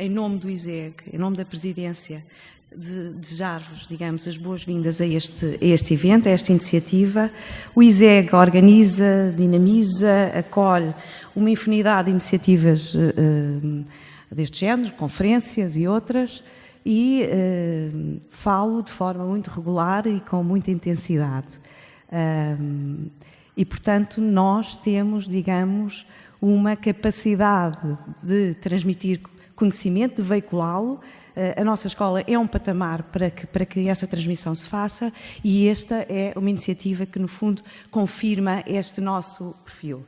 em nome do ISEG, em nome da Presidência, de desejar-vos, digamos, as boas-vindas a este evento, a esta iniciativa. O ISEG organiza, dinamiza, acolhe uma infinidade de iniciativas deste género, conferências e outras, e falo de forma muito regular e com muita intensidade. E, portanto, nós temos, digamos, uma capacidade de transmitir conhecimento, de veiculá-lo. A nossa escola é um patamar para que essa transmissão se faça, e esta é uma iniciativa que, no fundo, confirma este nosso perfil.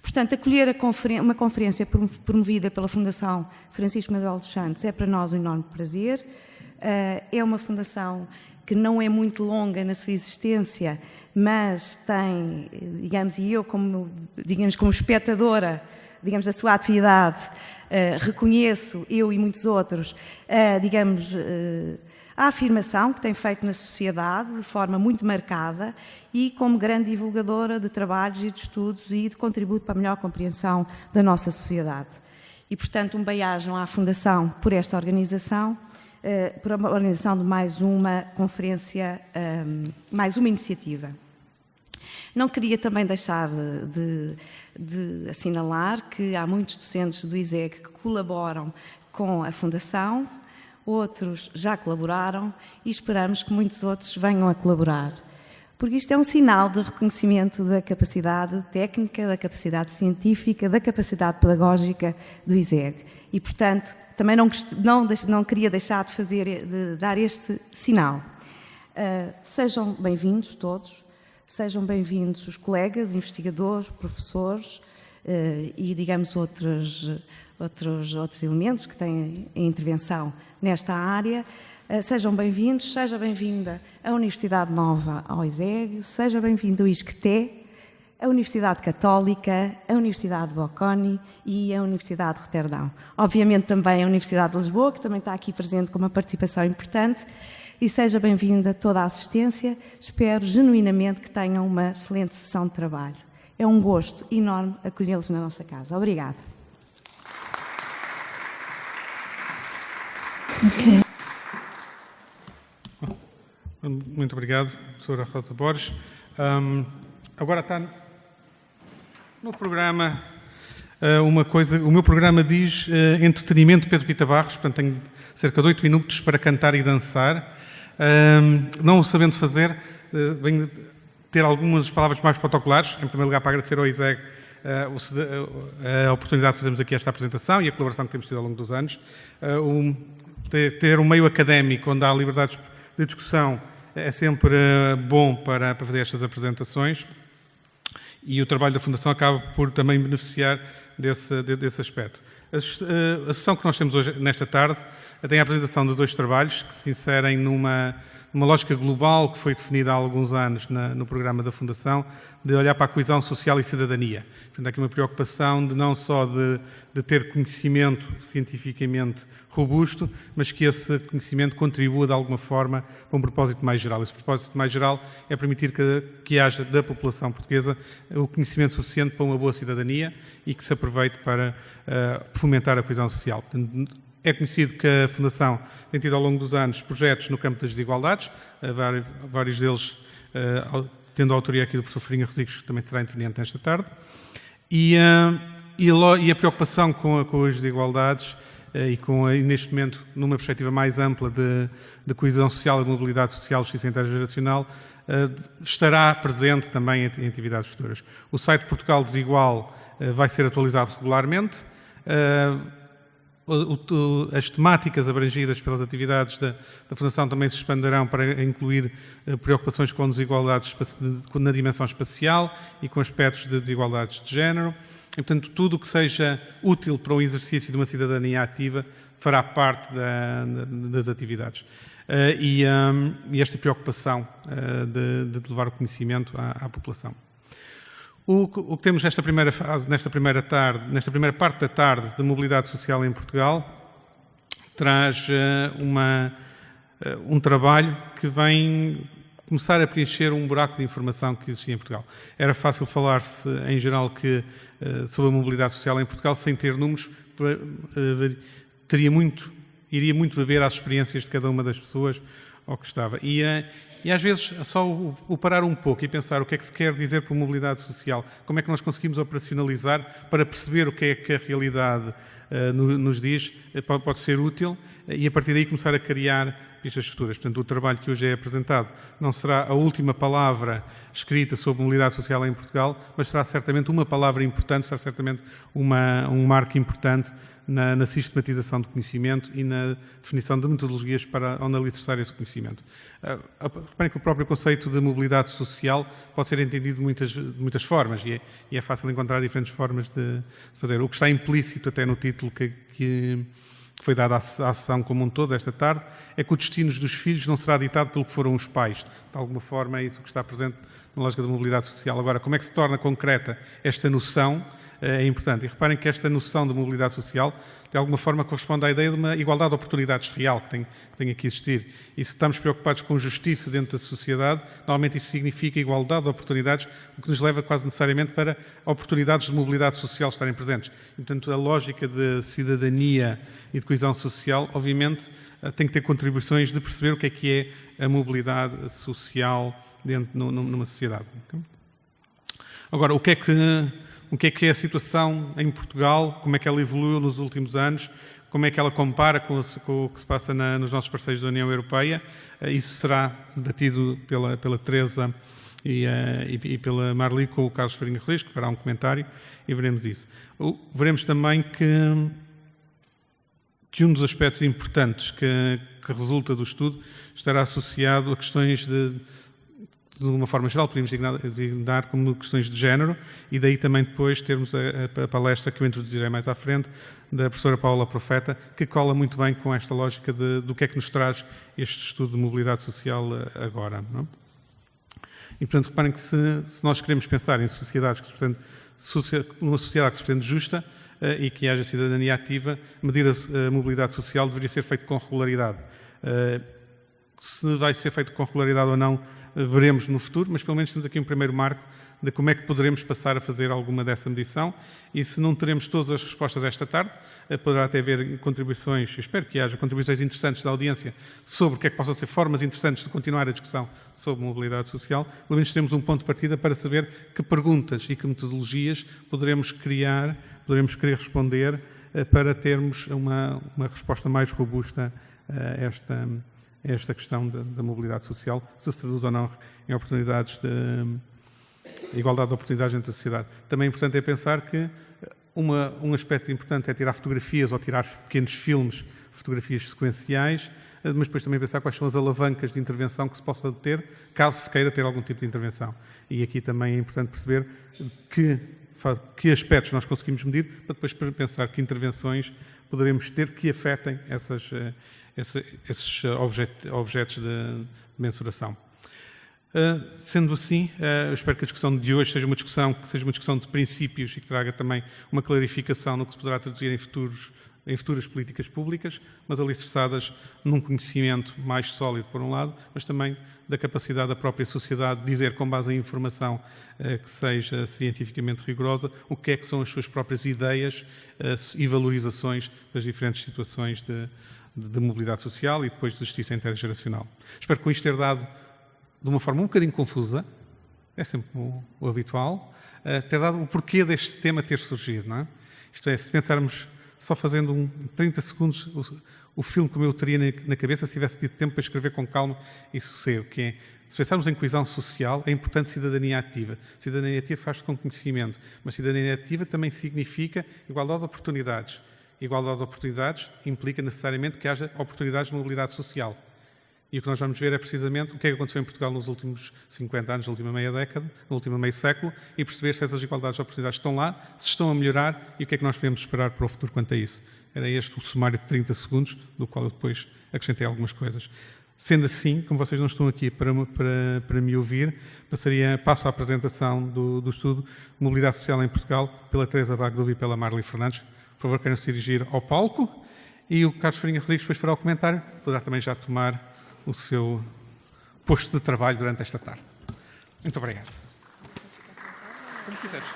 Portanto, acolher uma conferência promovida pela Fundação Francisco Manuel dos Santos é para nós um enorme prazer. É uma fundação que não é muito longa na sua existência, mas tem, digamos, e eu como espectadora, digamos, da sua atividade, reconheço, eu e muitos outros, digamos, a afirmação que tem feito na sociedade de forma muito marcada e como grande divulgadora de trabalhos e de estudos e de contributo para a melhor compreensão da nossa sociedade. E, portanto, um bem-ajam à Fundação por esta organização, por a organização de mais uma conferência, mais uma iniciativa. Não queria também deixar de assinalar que há muitos docentes do ISEG que colaboram com a Fundação, outros já colaboraram e esperamos que muitos outros venham a colaborar. Porque isto é um sinal de reconhecimento da capacidade técnica, da capacidade científica, da capacidade pedagógica do ISEG. E, portanto, também não queria deixar de dar este sinal. Sejam bem-vindos todos, sejam bem-vindos os colegas, investigadores, professores e, digamos, outros elementos que têm a intervenção nesta área. Sejam bem-vindos, seja bem-vinda a Universidade Nova ao ISEG, seja bem-vindo o ISCTE, a Universidade Católica, a Universidade Bocconi e a Universidade de Roterdão. Obviamente também a Universidade de Lisboa, que também está aqui presente com uma participação importante, e seja bem-vinda toda a assistência. Espero genuinamente que tenham uma excelente sessão de trabalho. É um gosto enorme acolhê-los na nossa casa. Obrigada. Okay. Muito obrigado, professora Rosa Borges. Agora está no programa uma coisa, o meu programa diz entretenimento de Pedro Pita Barros, portanto tenho cerca de 8 minutos para cantar e dançar. Não o sabendo fazer, venho ter algumas palavras mais protocolares. Em primeiro lugar, para agradecer ao ISEG a oportunidade de fazermos aqui esta apresentação e a colaboração que temos tido ao longo dos anos. Ter um meio académico onde há liberdades de discussão é sempre bom para fazer estas apresentações, e o trabalho da Fundação acaba por também beneficiar desse aspecto. A sessão que nós temos hoje, nesta tarde, tem a apresentação de 2 trabalhos que se inserem numa lógica global que foi definida há alguns anos no programa da Fundação, de olhar para a coesão social e cidadania. Portanto, há aqui uma preocupação de não só de ter conhecimento cientificamente robusto, mas que esse conhecimento contribua de alguma forma para um propósito mais geral. Esse propósito mais geral é permitir que haja da população portuguesa o conhecimento suficiente para uma boa cidadania e que se aproveite para fomentar a coesão social. É conhecido que a Fundação tem tido ao longo dos anos projetos no campo das desigualdades, vários deles tendo a autoria aqui do professor Farinha Rodrigues, que também será interveniente nesta tarde, e a preocupação com as desigualdades e neste momento numa perspectiva mais ampla de coesão social e de mobilidade social, justiça intergeracional, estará presente também em atividades futuras. O site Portugal Desigual vai ser atualizado regularmente. As temáticas abrangidas pelas atividades da Fundação também se expandirão para incluir preocupações com desigualdades na dimensão espacial e com aspectos de desigualdades de género. E, portanto, tudo o que seja útil para o exercício de uma cidadania ativa fará parte das atividades. E esta preocupação de levar o conhecimento à população. O que temos nesta primeira fase, nesta primeira parte da tarde de mobilidade social em Portugal, traz um trabalho que vem começar a preencher um buraco de informação que existia em Portugal. Era fácil falar-se, em geral, sobre a mobilidade social em Portugal sem ter números iria muito beber às experiências de cada uma das pessoas ao que estava. E às vezes só o parar um pouco e pensar o que é que se quer dizer por mobilidade social, como é que nós conseguimos operacionalizar para perceber o que é que a realidade nos diz, pode ser útil, e a partir daí começar a criar pistas futuras. Portanto, o trabalho que hoje é apresentado não será a última palavra escrita sobre mobilidade social em Portugal, mas será certamente uma palavra importante, será certamente um marco importante na sistematização do conhecimento e na definição de metodologias para alicerçar esse conhecimento. Reparem que o próprio conceito de mobilidade social pode ser entendido de muitas formas e é fácil encontrar diferentes formas de fazer. O que está implícito até no título que foi dado à ação como um todo esta tarde, é que o destino dos filhos não será ditado pelo que foram os pais. De alguma forma é isso que está presente na lógica da mobilidade social. Agora, como é que se torna concreta esta noção é importante. E reparem que esta noção de mobilidade social, de alguma forma, corresponde à ideia de uma igualdade de oportunidades real que tem que existir. E se estamos preocupados com justiça dentro da sociedade, normalmente isso significa igualdade de oportunidades, o que nos leva quase necessariamente para oportunidades de mobilidade social estarem presentes. E, portanto, a lógica de cidadania e de coesão social, obviamente, tem que ter contribuições de perceber o que é a mobilidade social dentro numa sociedade. Agora, o que é a situação em Portugal, como é que ela evoluiu nos últimos anos, como é que ela compara com o que se passa nos nossos parceiros da União Europeia. Isso será debatido pela Teresa e pela Marli com o Carlos Farinha Rodrigues, que fará um comentário, e veremos isso. Veremos também que um dos aspectos importantes que resulta do estudo estará associado a questões de uma forma geral, podemos designar como questões de género, e daí também depois termos a palestra que eu introduzirei mais à frente, da professora Paula Profeta, que cola muito bem com esta lógica do que é que nos traz este estudo de mobilidade social agora. Não? E, portanto, reparem que se nós queremos pensar em sociedades numa sociedade que se pretende justa e que haja cidadania ativa, medir a mobilidade social deveria ser feito com regularidade. Se vai ser feito com regularidade ou não, veremos no futuro, mas pelo menos temos aqui um primeiro marco de como é que poderemos passar a fazer alguma dessa medição, e se não teremos todas as respostas esta tarde, poderá até haver contribuições, espero que haja contribuições interessantes da audiência sobre o que é que possam ser formas interessantes de continuar a discussão sobre mobilidade social. Pelo menos teremos um ponto de partida para saber que perguntas e que metodologias poderemos querer responder para termos uma resposta mais robusta a esta questão da mobilidade social, se traduz ou não em oportunidades igualdade de oportunidades entre a sociedade. Também importante é pensar que um aspecto importante é tirar fotografias ou tirar pequenos filmes, fotografias sequenciais, mas depois também pensar quais são as alavancas de intervenção que se possa ter, caso se queira ter algum tipo de intervenção. E aqui também é importante perceber que aspectos nós conseguimos medir, para depois pensar que intervenções poderemos ter que afetem esses objetos de mensuração. Sendo assim, eu espero que a discussão de hoje seja uma discussão de princípios e que traga também uma clarificação no que se poderá traduzir em futuras políticas públicas, mas alicerçadas num conhecimento mais sólido, por um lado, mas também da capacidade da própria sociedade de dizer, com base em informação que seja cientificamente rigorosa, o que é que são as suas próprias ideias e valorizações das diferentes situações de mobilidade social e depois de justiça intergeracional. Espero com isto ter dado, de uma forma um bocadinho confusa, é sempre o habitual, ter dado o porquê deste tema ter surgido. Não é? Isto é, se pensarmos só fazendo 30 segundos o filme como eu teria na cabeça, se tivesse tido tempo para escrever com calma e sossego, que é, se pensarmos em coesão social, é importante cidadania ativa. Cidadania ativa faz-se com conhecimento, mas cidadania ativa também significa igualdade de oportunidades. Igualdade de oportunidades implica necessariamente que haja oportunidades de mobilidade social. E o que nós vamos ver é precisamente o que é que aconteceu em Portugal nos últimos 50 anos, na última meia década, no último meio século, e perceber se essas igualdades de oportunidades estão lá, se estão a melhorar e o que é que nós podemos esperar para o futuro quanto a isso. Era este o sumário de 30 segundos, do qual eu depois acrescentei algumas coisas. Sendo assim, como vocês não estão aqui para me ouvir, passo à apresentação do estudo Mobilidade Social em Portugal, pela Teresa Bagdouvi e pela Marli Fernandes. Por favor, queiram se dirigir ao palco, e o Carlos Farinha Rodrigues depois fará o comentário, poderá também já tomar o seu posto de trabalho durante esta tarde. Muito obrigado. Como quiseres.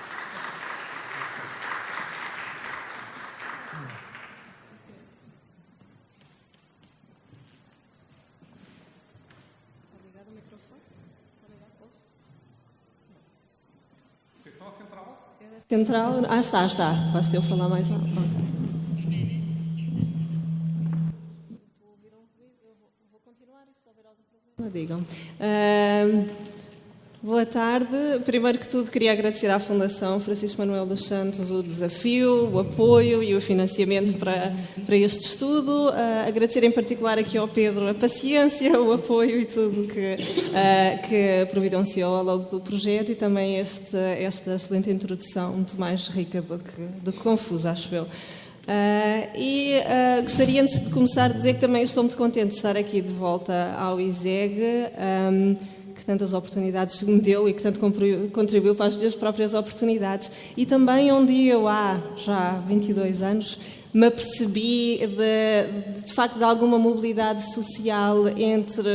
Central. Está. Basta eu falar mais alto. Vou continuar e se houver algum problema, digam. Boa tarde. Primeiro que tudo, queria agradecer à Fundação Francisco Manuel dos Santos o desafio, o apoio e o financiamento para este estudo. Agradecer em particular aqui ao Pedro a paciência, o apoio e tudo que providenciou ao longo do projeto e também esta excelente introdução, muito mais rica do que confusa, acho eu. Gostaria, antes de começar, de dizer que também estou muito contente de estar aqui de volta ao ISEG, que tantas oportunidades me deu e que tanto contribuiu para as minhas próprias oportunidades. E também onde eu, há já 22 anos, me apercebi de facto de alguma mobilidade social entre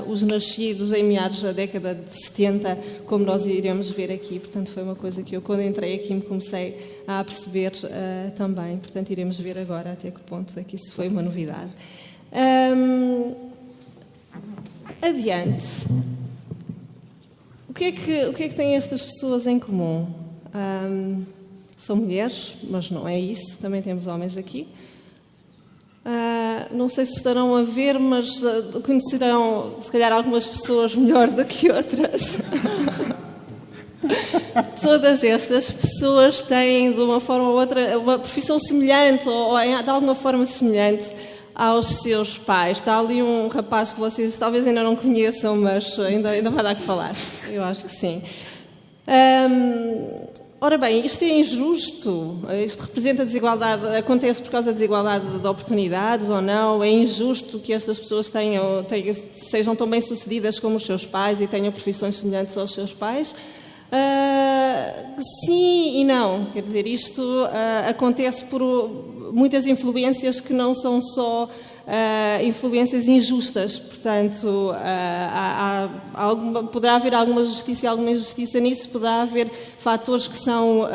os nascidos em meados da década de 70, como nós iremos ver aqui. Portanto, foi uma coisa que eu, quando entrei aqui, me comecei a perceber também. Portanto, iremos ver agora até que ponto é que isso foi uma novidade. Adiante. O que é que têm estas pessoas em comum? São mulheres, mas não é isso, também temos homens aqui. Não sei se estarão a ver, mas conhecerão, se calhar, algumas pessoas melhor do que outras. Todas estas pessoas têm, de uma forma ou outra, uma profissão semelhante, ou de alguma forma semelhante aos seus pais. Está ali um rapaz que vocês talvez ainda não conheçam, mas ainda vai dar que falar. Eu acho que sim. Ora bem, isto é injusto? Isto representa desigualdade? Acontece por causa da desigualdade de oportunidades ou não? É injusto que estas pessoas sejam tão bem-sucedidas como os seus pais e tenham profissões semelhantes aos seus pais? Sim e não. Quer dizer, isto acontece por muitas influências que não são só influências injustas. Portanto, poderá haver alguma justiça e alguma injustiça nisso, poderá haver fatores que são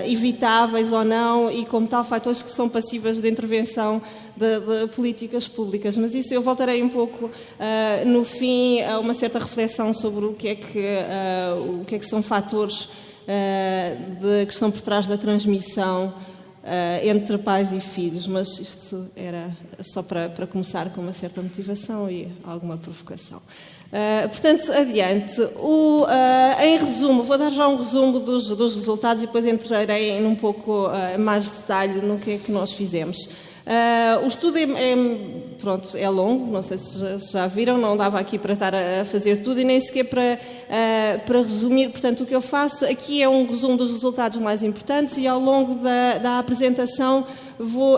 evitáveis ou não e, como tal, fatores que são passíveis de intervenção de políticas públicas. Mas isso eu voltarei um pouco no fim a uma certa reflexão sobre o que é que são fatores que estão por trás da transmissão entre pais e filhos, mas isto era só para começar com uma certa motivação e alguma provocação. Portanto, adiante. Em resumo, vou dar já um resumo dos resultados e depois entrarei em um pouco mais detalhe no que é que nós fizemos. O estudo é longo, não sei se já viram, não dava aqui para estar a fazer tudo e nem sequer para resumir. Portanto, o que eu faço aqui é um resumo dos resultados mais importantes e ao longo da apresentação vou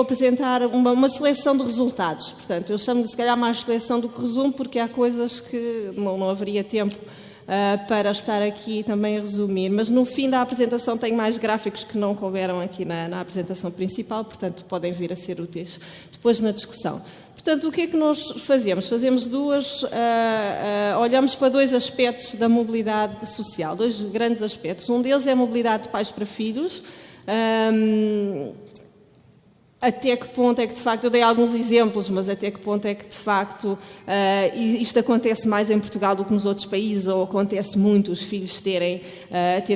apresentar uma seleção de resultados. Portanto, eu chamo de se calhar mais seleção do que resumo, porque há coisas que não haveria tempo para estar aqui também a resumir, mas no fim da apresentação tenho mais gráficos que não couberam aqui na apresentação principal, portanto podem vir a ser úteis depois na discussão. Portanto, o que é que nós fazemos? Fazemos olhamos para dois aspectos da mobilidade social, dois grandes aspectos. Um deles é a mobilidade de pais para filhos. Até que ponto é que, de facto, eu dei alguns exemplos, mas até que ponto é que, de facto, isto acontece mais em Portugal do que nos outros países, ou acontece muito os filhos terem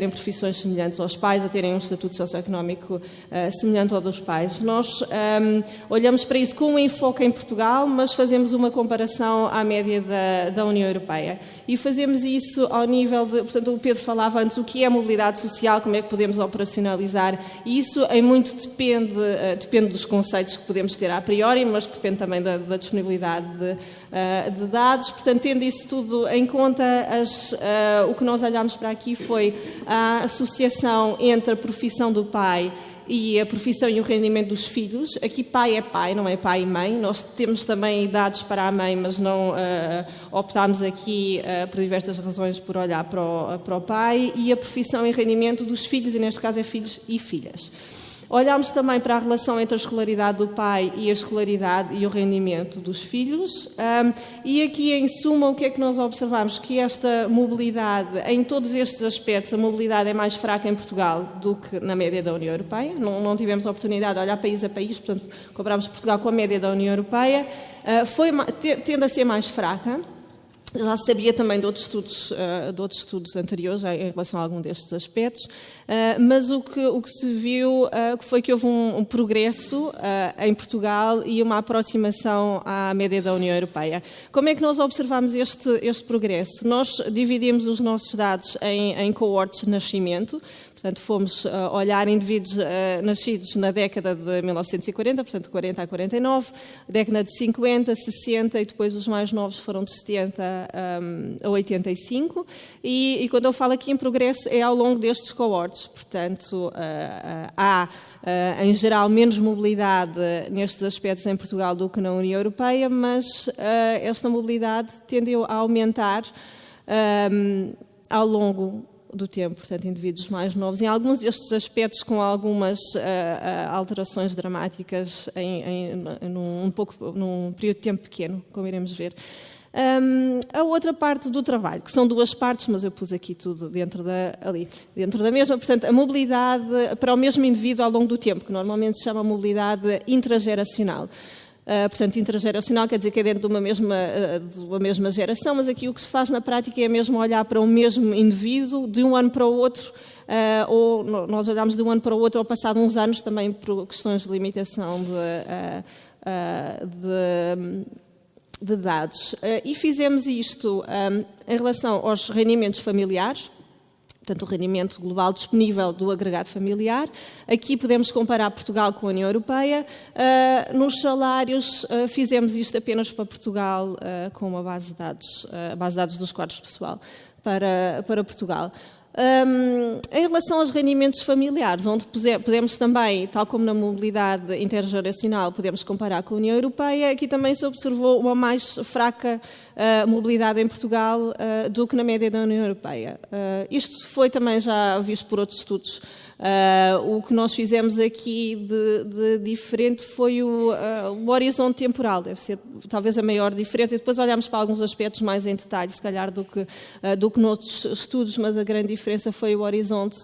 profissões semelhantes aos pais, ou terem um estatuto socioeconómico semelhante ao dos pais. Nós olhamos para isso com um enfoque em Portugal, mas fazemos uma comparação à média da União Europeia. E fazemos isso ao nível de, portanto, o Pedro falava antes, o que é mobilidade social, como é que podemos operacionalizar, e isso em muito depende dos conceitos que podemos ter a priori, mas depende também da disponibilidade de dados. Portanto, tendo isso tudo em conta, o que nós olhámos para aqui foi a associação entre a profissão do pai e a profissão e o rendimento dos filhos. Aqui pai é pai, não é pai e mãe. Nós temos também dados para a mãe, mas não optámos aqui, por diversas razões, por olhar para o pai. E a profissão e rendimento dos filhos, e neste caso é filhos e filhas. Olhámos também para a relação entre a escolaridade do pai e a escolaridade e o rendimento dos filhos. E aqui, em suma, o que é que nós observamos? Que esta mobilidade, em todos estes aspectos, a mobilidade é mais fraca em Portugal do que na média da União Europeia. Não tivemos a oportunidade de olhar país a país, portanto, comparámos Portugal com a média da União Europeia. Tende a ser mais fraca. Já se sabia também de outros estudos anteriores em relação a algum destes aspectos, mas o que se viu foi que houve um progresso em Portugal e uma aproximação à média da União Europeia. Como é que nós observamos este progresso? Nós dividimos os nossos dados em cohortes de nascimento. Portanto, fomos olhar indivíduos nascidos na década de 1940, portanto, 40 a 49, década de 50, 60 e depois os mais novos foram de 70 a 85. E quando eu falo aqui em progresso é ao longo destes cohortes. Portanto, há, em geral, menos mobilidade nestes aspectos em Portugal do que na União Europeia, mas esta mobilidade tendeu a aumentar ao longo do tempo, portanto, indivíduos mais novos, em alguns destes aspectos com algumas alterações dramáticas num período de tempo pequeno, como iremos ver. A outra parte do trabalho, que são duas partes, mas eu pus aqui tudo dentro da mesma, portanto, a mobilidade para o mesmo indivíduo ao longo do tempo, que normalmente se chama mobilidade intrageracional. Portanto, intrageracional quer dizer que é dentro de uma mesma geração, mas aqui o que se faz na prática é mesmo olhar para o mesmo indivíduo de um ano para o outro, ou nós olhamos de um ano para o outro ao passado uns anos, também por questões de limitação de dados. E fizemos isto em relação aos rendimentos familiares, portanto, o rendimento global disponível do agregado familiar. Aqui podemos comparar Portugal com a União Europeia. Nos salários, fizemos isto apenas para Portugal, com uma base de dados dos quadros pessoal para Portugal. Em relação aos rendimentos familiares, onde podemos também, tal como na mobilidade intergeracional, podemos comparar com a União Europeia, aqui também se observou uma mais fraca mobilidade em Portugal do que na média da União Europeia. Isto foi também já visto por outros estudos. O que nós fizemos aqui de diferente foi o horizonte temporal, deve ser talvez a maior diferença. E depois olhamos para alguns aspectos mais em detalhe, se calhar do que noutros estudos, mas a grande diferença foi o horizonte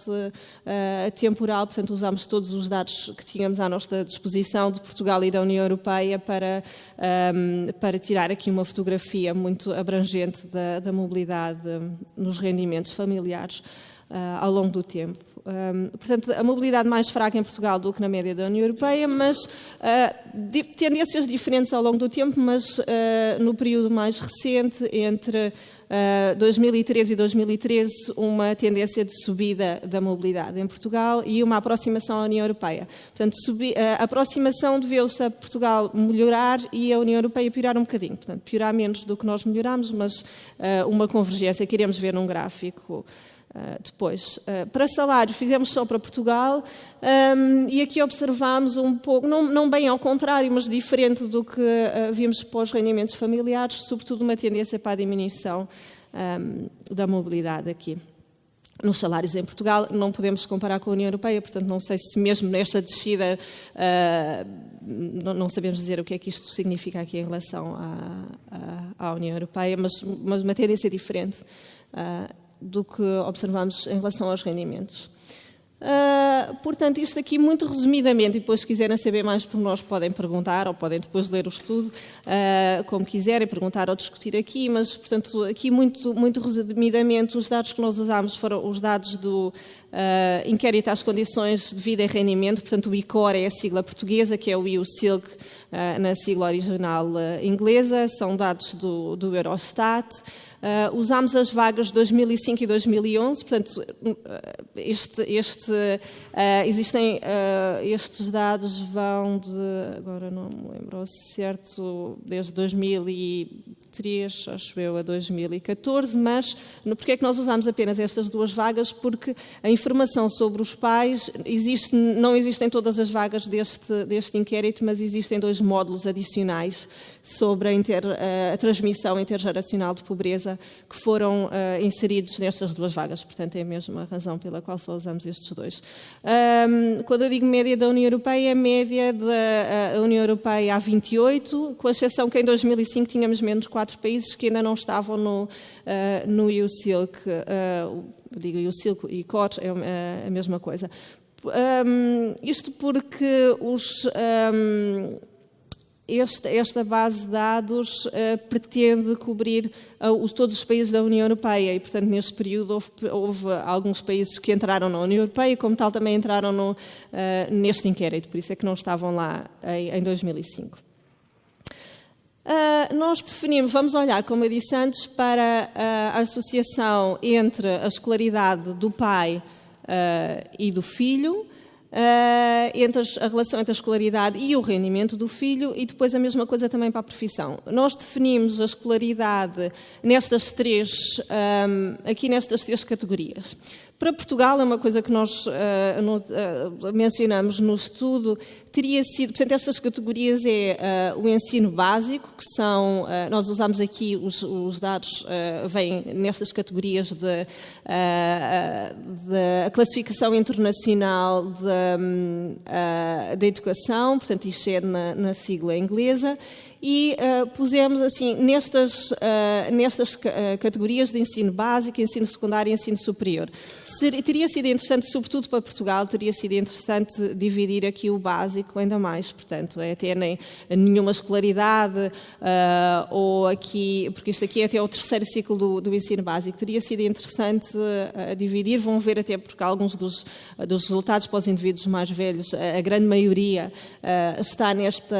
temporal. Portanto, usámos todos os dados que tínhamos à nossa disposição de Portugal e da União Europeia para tirar aqui uma fotografia muito abrangente da mobilidade nos rendimentos familiares ao longo do tempo. Portanto, a mobilidade mais fraca em Portugal do que na média da União Europeia, mas tendências diferentes ao longo do tempo, mas no período mais recente, entre 2013 e 2013, uma tendência de subida da mobilidade em Portugal e uma aproximação à União Europeia. Portanto, a aproximação deveu-se a Portugal melhorar e a União Europeia piorar um bocadinho. Portanto, piorar menos do que nós melhoramos, mas uma convergência que iremos ver num gráfico depois. Para salários, fizemos só para Portugal e aqui observámos um pouco, não bem ao contrário, mas diferente do que vimos para os rendimentos familiares, sobretudo uma tendência para a diminuição da mobilidade aqui. Nos salários em Portugal, não podemos comparar com a União Europeia, portanto não sei se mesmo nesta descida, não sabemos dizer o que é que isto significa aqui em relação à União Europeia, mas uma tendência diferente do que observamos em relação aos rendimentos. Portanto, isto aqui muito resumidamente, e depois se quiserem saber mais por nós podem perguntar ou podem depois ler o estudo, como quiserem, perguntar ou discutir aqui, mas portanto aqui muito resumidamente os dados que nós usámos foram os dados do Inquérito às Condições de Vida e Rendimento, portanto o ICOR é a sigla portuguesa, que é o EU-SILC na sigla original inglesa, são dados do Eurostat. Usámos as vagas de 2005 e 2011, portanto, estes dados vão de, agora não me lembro certo, desde 2013 2003, acho eu, a 2014, mas porque é que nós usamos apenas estas 2 vagas? Porque a informação sobre os pais, não existem todas as vagas deste inquérito, mas existem 2 módulos adicionais sobre a transmissão intergeracional de pobreza que foram inseridos nestas 2 vagas, portanto é a mesma razão pela qual só usamos estes 2. Quando eu digo média da União Europeia, a média da União Europeia há 28, com a exceção que em 2005 tínhamos menos 4 países que ainda não estavam no EU-SILC. Digo EU-SILC e COR é a mesma coisa. Isto porque esta base de dados pretende cobrir todos os países da União Europeia e, portanto, neste período houve alguns países que entraram na União Europeia e, como tal, também entraram neste inquérito, por isso é que não estavam lá em 2005. Nós definimos, vamos olhar, como eu disse antes, para a associação entre a escolaridade do pai e do filho, a relação entre a escolaridade e o rendimento do filho, e depois a mesma coisa também para a profissão. Nós definimos a escolaridade aqui nestas 3 categorias. Para Portugal, é uma coisa que nós mencionamos no estudo, teria sido, portanto, estas categorias é o ensino básico, que são, nós usamos aqui os dados, vêm nestas categorias da classificação internacional da educação, portanto, isto é na sigla inglesa, e pusemos assim, nestas categorias de ensino básico, ensino secundário e ensino superior. Teria sido interessante, sobretudo para Portugal, teria sido interessante dividir aqui o básico ainda mais, portanto, até nem nenhuma escolaridade, ou aqui, porque isto aqui é até o 3º ciclo do ensino básico, teria sido interessante dividir, vão ver até porque alguns dos resultados para os indivíduos mais velhos, a grande maioria está nesta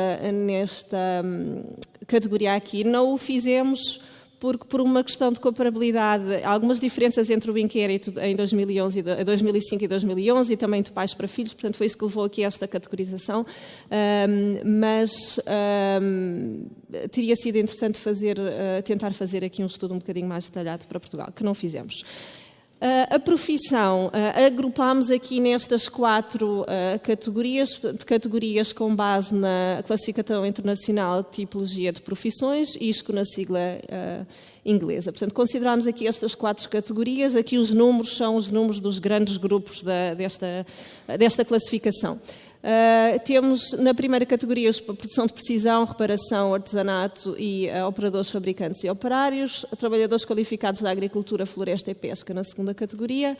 categoria aqui. Não o fizemos porque, por uma questão de comparabilidade, há algumas diferenças entre o inquérito em 2005 e 2011 e também de pais para filhos, portanto foi isso que levou aqui a esta categorização, mas teria sido interessante tentar fazer aqui um estudo um bocadinho mais detalhado para Portugal, que não fizemos. A profissão, agrupámos aqui nestas 4 categorias com base na classificação internacional de tipologia de profissões, isto na sigla inglesa. Portanto, considerámos aqui estas 4 categorias, aqui os números são os números dos grandes grupos desta classificação. Temos na primeira categoria a produção de precisão, reparação, artesanato e operadores, fabricantes e operários, trabalhadores qualificados da agricultura, floresta e pesca na segunda categoria,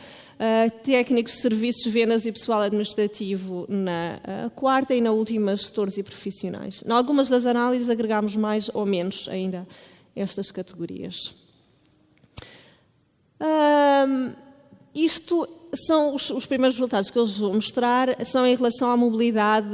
técnicos de serviços, vendas e pessoal administrativo na 4ª e na última gestores e profissionais. Em algumas das análises agregámos mais ou menos ainda estas categorias. Isto são os primeiros resultados que eu vos vou mostrar, são em relação à mobilidade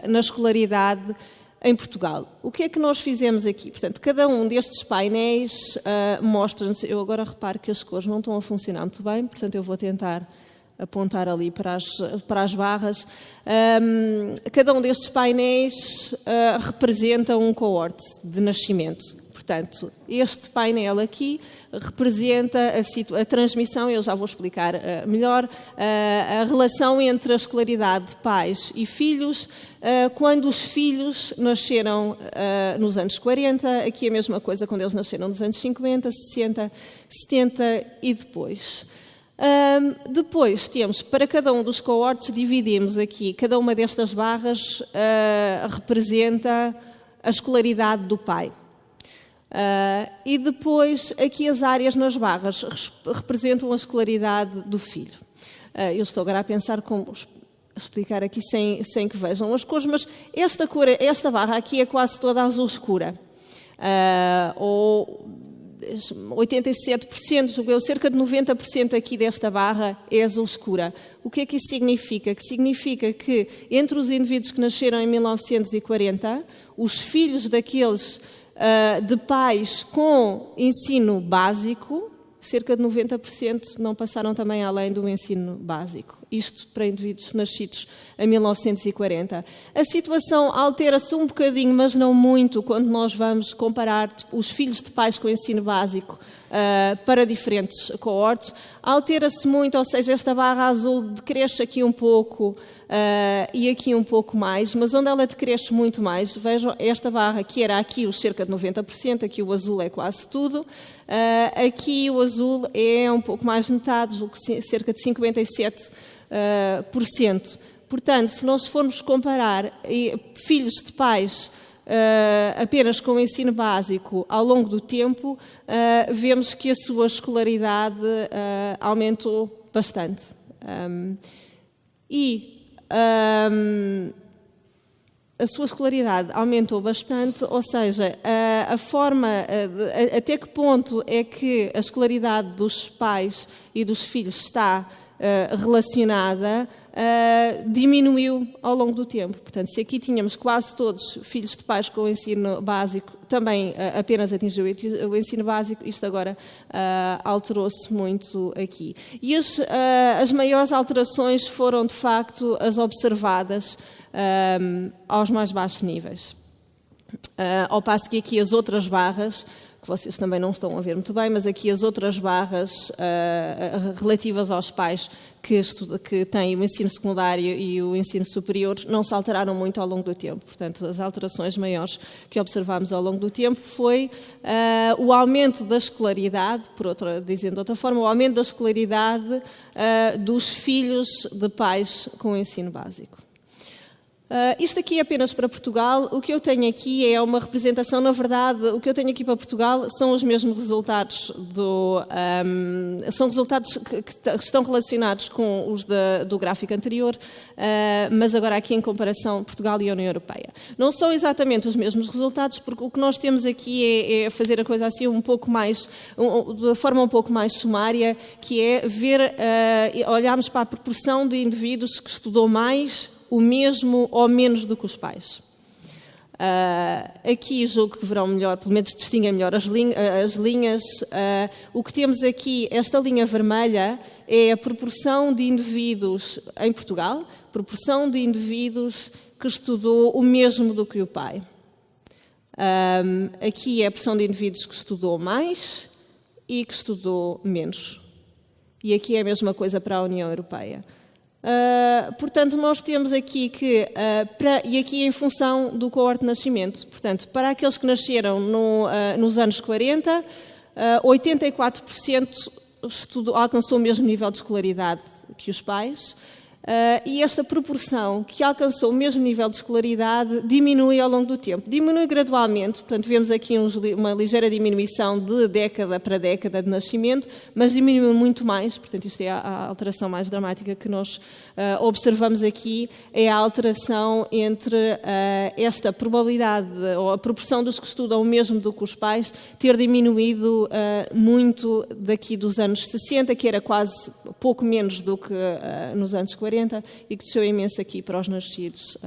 na escolaridade em Portugal. O que é que nós fizemos aqui? Portanto, cada um destes painéis mostra-nos, eu agora reparo que as cores não estão a funcionar muito bem, portanto eu vou tentar apontar ali para as barras. Cada um destes painéis representa um coorte de nascimento. Portanto, este painel aqui representa a transmissão, eu já vou explicar melhor, a relação entre a escolaridade de pais e filhos, quando os filhos nasceram nos anos 40, aqui a mesma coisa quando eles nasceram nos anos 50, 60, 70 e depois. Depois temos, para cada um dos coortes, dividimos aqui, cada uma destas barras representa a escolaridade do pai. E depois, aqui as áreas nas barras representam a escolaridade do filho. Eu estou agora a pensar como explicar aqui sem que vejam as cores, mas esta barra aqui é quase toda azul escura. Ou 87%, cerca de 90% aqui desta barra é azul escura. O que é que isso significa? Que significa que entre os indivíduos que nasceram em 1940, os filhos daqueles de pais com ensino básico, cerca de 90% não passaram também além do ensino básico. Isto para indivíduos nascidos em 1940. A situação altera-se um bocadinho, mas não muito, quando nós vamos comparar os filhos de pais com ensino básico para diferentes coortes. Altera-se muito, ou seja, esta barra azul decresce aqui um pouco e aqui um pouco mais, mas onde ela decresce muito mais, vejam esta barra que era aqui os cerca de 90%, aqui o azul é quase tudo, aqui o azul é um pouco mais metade, cerca de 57%. Portanto, se nós formos comparar filhos de pais apenas com o ensino básico ao longo do tempo, vemos que a sua escolaridade aumentou bastante. A sua escolaridade aumentou bastante, ou seja, a forma, até que ponto é que a escolaridade dos pais e dos filhos está relacionada, diminuiu ao longo do tempo. Portanto, se aqui tínhamos quase todos filhos de pais com o ensino básico, também apenas atingiu o ensino básico, isto agora alterou-se muito aqui. E as maiores alterações foram, de facto, as observadas aos mais baixos níveis. Ao passo que aqui as outras barras, que vocês também não estão a ver muito bem, mas aqui as outras barras relativas aos pais que têm o ensino secundário e o ensino superior não se alteraram muito ao longo do tempo. Portanto, as alterações maiores que observámos ao longo do tempo foi o aumento da escolaridade, dizendo de outra forma, o aumento da escolaridade dos filhos de pais com o ensino básico. Isto aqui é apenas para Portugal. O que eu tenho aqui é uma representação, na verdade, o que eu tenho aqui para Portugal são os mesmos resultados, são resultados que estão relacionados com os do gráfico anterior, mas agora aqui em comparação Portugal e a União Europeia. Não são exatamente os mesmos resultados, porque o que nós temos aqui é fazer a coisa assim um pouco mais, de forma um pouco mais sumária, que é olharmos para a proporção de indivíduos que estudou mais, o mesmo ou menos do que os pais. Aqui julgo que verão melhor, pelo menos distinguem melhor as linhas. O que temos aqui, esta linha vermelha, é a proporção de indivíduos em Portugal, proporção de indivíduos que estudou o mesmo do que o pai. Aqui é a proporção de indivíduos que estudou mais e que estudou menos. E aqui é a mesma coisa para a União Europeia. Portanto, nós temos aqui que, e aqui em função do coorte de nascimento, portanto, para aqueles que nasceram nos anos 40, 84% alcançou o mesmo nível de escolaridade que os pais, e esta proporção que alcançou o mesmo nível de escolaridade diminui ao longo do tempo. Diminui gradualmente, portanto vemos aqui uma ligeira diminuição de década para década de nascimento, mas diminuiu muito mais, portanto isto é a alteração mais dramática que nós observamos aqui, é a alteração entre esta probabilidade, ou a proporção dos que estudam o mesmo do que os pais, ter diminuído muito daqui dos anos 60, que era quase pouco menos do que nos anos 40, e que desceu imenso aqui para os nascidos,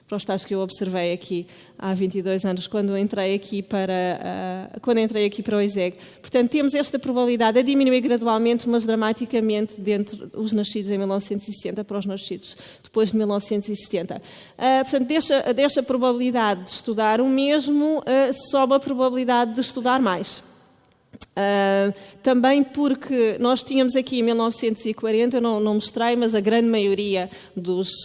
para os tais que eu observei aqui há 22 anos, quando entrei aqui para o ISEG. Portanto, temos esta probabilidade a diminuir gradualmente, mas dramaticamente, dentre os nascidos em 1960 para os nascidos depois de 1970. Portanto, desta probabilidade de estudar o mesmo, sobe a probabilidade de estudar mais. Também porque nós tínhamos aqui em 1940, eu não mostrei, mas a grande maioria dos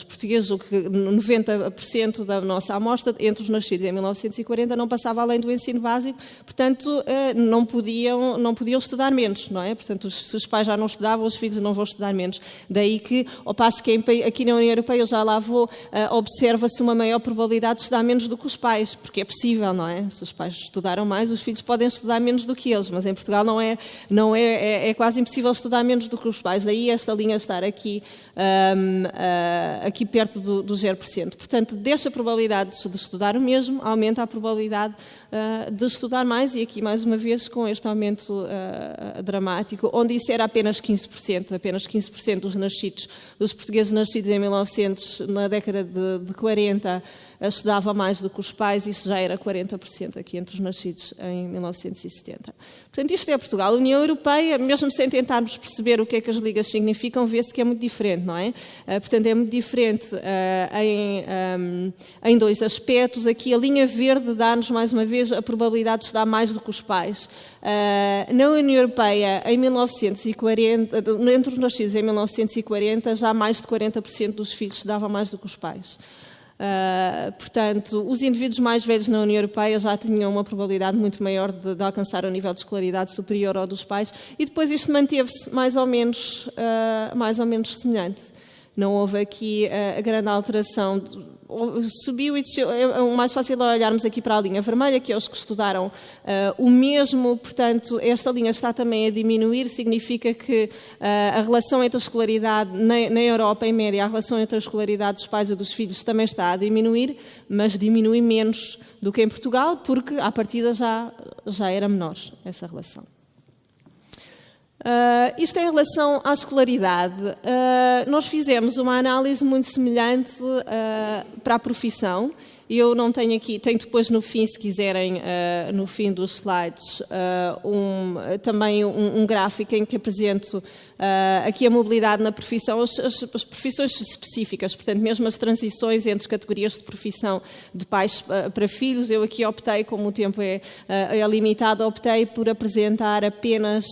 portugueses, o que 90% da nossa amostra, entre os nascidos em 1940, não passava além do ensino básico, portanto não podiam estudar menos, não é? Portanto, se os pais já não estudavam, os filhos não vão estudar menos. Daí que, ao passo que aqui na União Europeia, eu já lá vou, observa-se uma maior probabilidade de estudar menos do que os pais, porque é possível, não é? Se os pais estudaram mais, os filhos podem estudar menos do que eles, mas em Portugal é quase impossível estudar menos do que os pais, daí esta linha estar aqui perto do 0%. Portanto, desta probabilidade de estudar o mesmo, aumenta a probabilidade de estudar mais, e aqui mais uma vez com este aumento dramático, onde isso era apenas 15% dos portugueses nascidos em 1900, na década de 40, estudava mais do que os pais, isso já era 40% aqui entre os nascidos em 1960. 1970. Portanto, isto é Portugal. A União Europeia, mesmo sem tentarmos perceber o que é que as ligas significam, vê-se que é muito diferente, não é? Portanto, é muito diferente em dois aspectos. Aqui a linha verde dá-nos, mais uma vez, a probabilidade de estudar mais do que os pais. Na União Europeia, em 1940, entre os nascidos em 1940, já mais de 40% dos filhos estudavam mais do que os pais. Portanto, os indivíduos mais velhos na União Europeia já tinham uma probabilidade muito maior de alcançar um nível de escolaridade superior ao dos pais, e depois isto manteve-se mais ou menos semelhante. Não houve aqui a grande alteração. Subiu e desceu. É o mais fácil olharmos aqui para a linha vermelha, que é os que estudaram o mesmo. Portanto, esta linha está também a diminuir, significa que a relação entre a escolaridade na Europa, em média, a relação entre a escolaridade dos pais e dos filhos também está a diminuir, mas diminui menos do que em Portugal, porque à partida já era menor essa relação. Isto em relação à escolaridade. Nós fizemos uma análise muito semelhante para a profissão. Eu não tenho aqui, tenho depois no fim, se quiserem, no fim dos slides, também um gráfico em que apresento aqui a mobilidade na profissão, as profissões específicas, portanto, mesmo as transições entre categorias de profissão de pais para filhos. Eu aqui optei, como o tempo é limitado, optei por apresentar apenas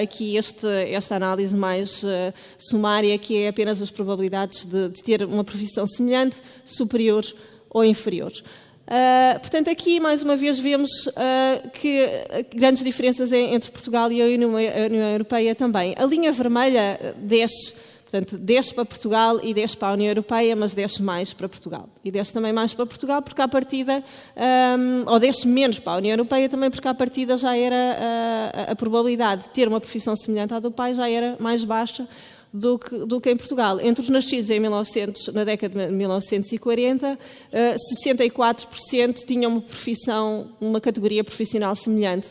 aqui esta análise mais sumária, que é apenas as probabilidades de ter uma profissão semelhante, superior ou inferiores. Portanto, aqui, mais uma vez, vemos que grandes diferenças entre Portugal e a União Europeia também. A linha vermelha desce para Portugal e desce para a União Europeia, mas desce mais para Portugal. E desce também mais para Portugal porque, à partida, ou desce menos para a União Europeia também porque, à partida, já era a probabilidade de ter uma profissão semelhante à do pai já era mais baixa do que em Portugal. Entre os nascidos na década de 1940, 64% tinham uma categoria profissional semelhante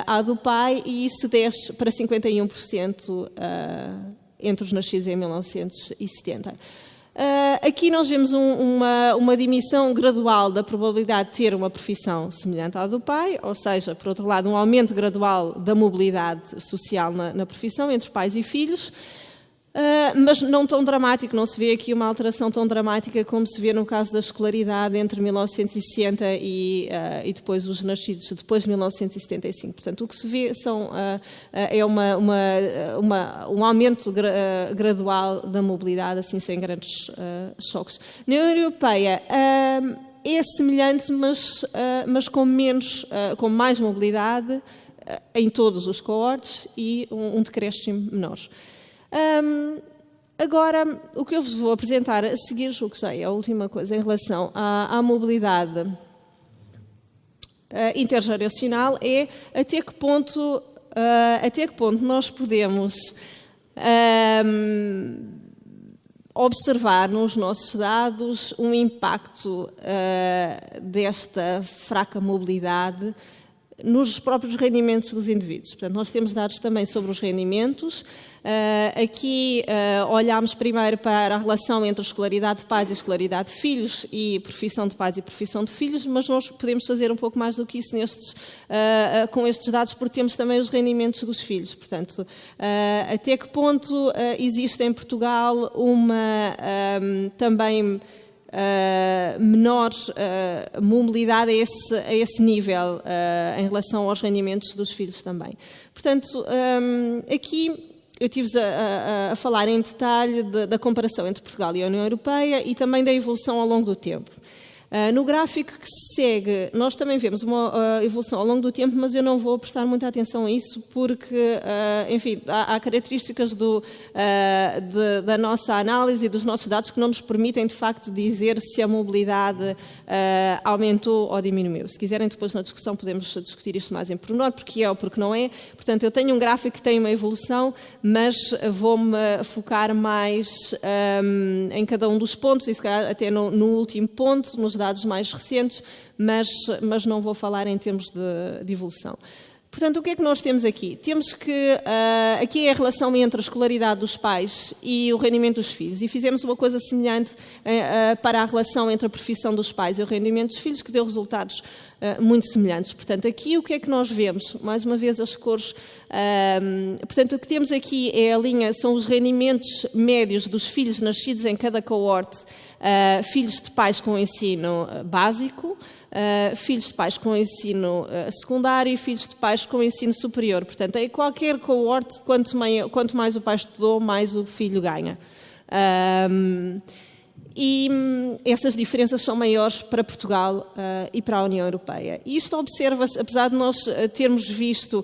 à do pai, e isso desce para 51% entre os nascidos em 1970. Aqui nós vemos uma diminuição gradual da probabilidade de ter uma profissão semelhante à do pai, ou seja, por outro lado, um aumento gradual da mobilidade social na profissão entre pais e filhos. Mas não tão dramático, não se vê aqui uma alteração tão dramática como se vê no caso da escolaridade entre 1960 e depois os nascidos depois de 1975. Portanto, o que se vê é um aumento gradual da mobilidade, assim, sem grandes choques. Na União Europeia é semelhante, mas com mais mobilidade em todos os coortes e um decréscimo menor. Agora, o que eu vos vou apresentar a seguir, julgo que já é a última coisa em relação à mobilidade intergeracional, é até que ponto nós podemos observar nos nossos dados um impacto desta fraca mobilidade nos próprios rendimentos dos indivíduos. Portanto, nós temos dados também sobre os rendimentos. Aqui olhámos primeiro para a relação entre a escolaridade de pais e a escolaridade de filhos e profissão de pais e profissão de filhos, mas nós podemos fazer um pouco mais do que isso com estes dados, porque temos também os rendimentos dos filhos. Portanto, até que ponto existe em Portugal também menor mobilidade a esse nível em relação aos rendimentos dos filhos também. Portanto, aqui eu estive a falar em detalhe da comparação entre Portugal e a União Europeia e também da evolução ao longo do tempo. No gráfico que se segue, nós também vemos uma evolução ao longo do tempo, mas eu não vou prestar muita atenção a isso porque, enfim, há características da nossa análise e dos nossos dados que não nos permitem, de facto, dizer se a mobilidade aumentou ou diminuiu. Se quiserem, depois na discussão podemos discutir isto mais em pormenor, porque é ou porque não é. Portanto, eu tenho um gráfico que tem uma evolução, mas vou-me focar mais em cada um dos pontos, e se calhar até no último ponto, nos dados mais recentes, mas não vou falar em termos de evolução. Portanto, o que é que nós temos aqui? Temos que, aqui é a relação entre a escolaridade dos pais e o rendimento dos filhos. E fizemos uma coisa semelhante para a relação entre a profissão dos pais e o rendimento dos filhos, que deu resultados muito semelhantes. Portanto, aqui o que é que nós vemos? Mais uma vez as cores. Portanto, o que temos aqui é a linha, são os rendimentos médios dos filhos nascidos em cada coorte, filhos de pais com ensino básico, filhos de pais com ensino secundário e filhos de pais com ensino superior. Portanto, em qualquer coorte, quanto mais o pai estudou, mais o filho ganha. E essas diferenças são maiores para Portugal e para a União Europeia. E isto observa-se, apesar de nós termos visto...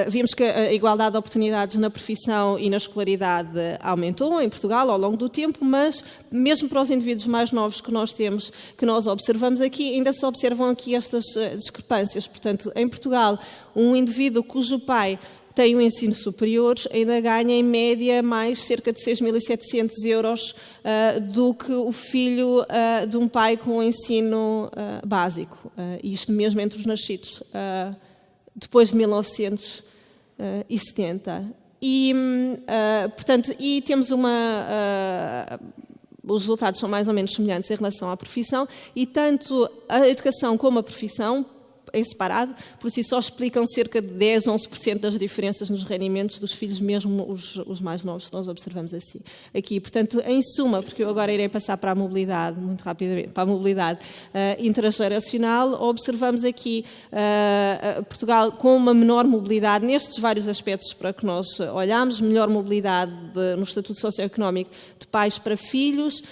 Vimos que a igualdade de oportunidades na profissão e na escolaridade aumentou em Portugal ao longo do tempo, mas mesmo para os indivíduos mais novos que nós temos, que nós observamos aqui, ainda se observam aqui estas discrepâncias. Portanto, em Portugal, um indivíduo cujo pai tem um ensino superior ainda ganha em média mais cerca de 6.700 euros do que o filho de um pai com um ensino básico. Isto mesmo entre os nascidos depois de 1970. Portanto, temos os resultados são mais ou menos semelhantes em relação à profissão e tanto a educação como a profissão, em separado, por si só explicam cerca de 10, 11% das diferenças nos rendimentos dos filhos, mesmo os mais novos, nós observamos assim. Aqui, portanto, em suma, porque eu agora irei passar para a mobilidade, muito rapidamente, para a mobilidade intergeracional, observamos aqui Portugal com uma menor mobilidade nestes vários aspectos para que nós olhamos, melhor mobilidade no estatuto socioeconómico de pais para filhos,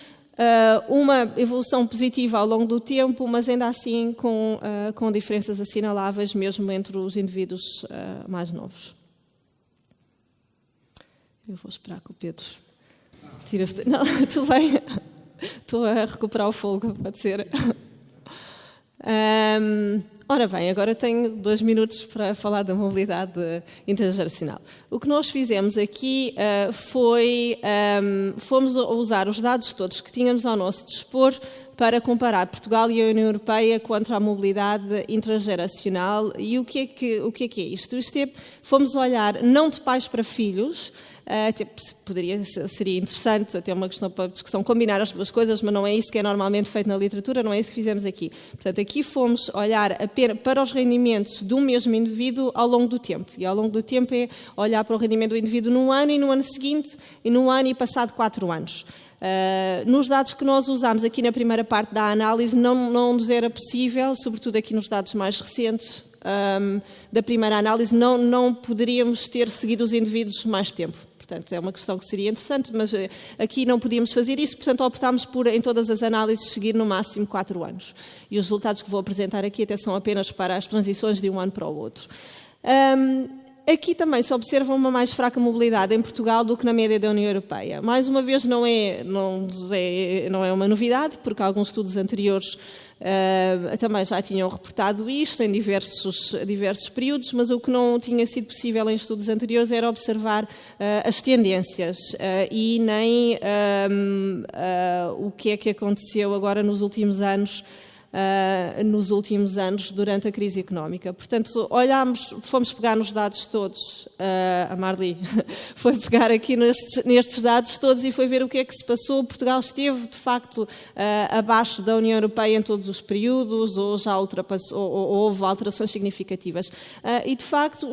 uma evolução positiva ao longo do tempo, mas ainda assim com diferenças assinaláveis mesmo entre os indivíduos mais novos. Eu vou esperar que o Pedro tire a... Não, tudo bem. Estou a recuperar o fôlego, pode ser. Ora bem, agora tenho 2 minutos para falar da mobilidade intergeracional. O que nós fizemos aqui fomos usar os dados todos que tínhamos ao nosso dispor para comparar Portugal e a União Europeia contra a mobilidade intergeracional. E o que é isto? Fomos olhar não de pais para filhos, seria interessante, até uma questão para discussão, combinar as duas coisas, mas não é isso que é normalmente feito na literatura, não é isso que fizemos aqui. Portanto, aqui fomos olhar apenas para os rendimentos de um mesmo indivíduo ao longo do tempo. E ao longo do tempo é olhar para o rendimento do indivíduo num ano e no ano seguinte, e num ano e passado 4 anos. Nos dados que nós usámos aqui na primeira parte da análise, não nos era possível, sobretudo aqui nos dados mais recentes da primeira análise, não poderíamos ter seguido os indivíduos mais tempo. Portanto, é uma questão que seria interessante, mas aqui não podíamos fazer isso, portanto optámos por, em todas as análises, seguir no máximo 4 anos. E os resultados que vou apresentar aqui até são apenas para as transições de um ano para o outro. Aqui também se observa uma mais fraca mobilidade em Portugal do que na média da União Europeia. Mais uma vez, não é uma novidade, porque alguns estudos anteriores também já tinham reportado isto em diversos períodos, mas o que não tinha sido possível em estudos anteriores era observar as tendências e nem o que é que aconteceu agora nos últimos anos durante a crise económica. Portanto, fomos pegar nos dados todos, a Marli foi pegar aqui nestes dados todos e foi ver o que é que se passou. Portugal esteve, de facto, abaixo da União Europeia em todos os períodos, ou já ultrapassou, ou houve alterações significativas. E, de facto,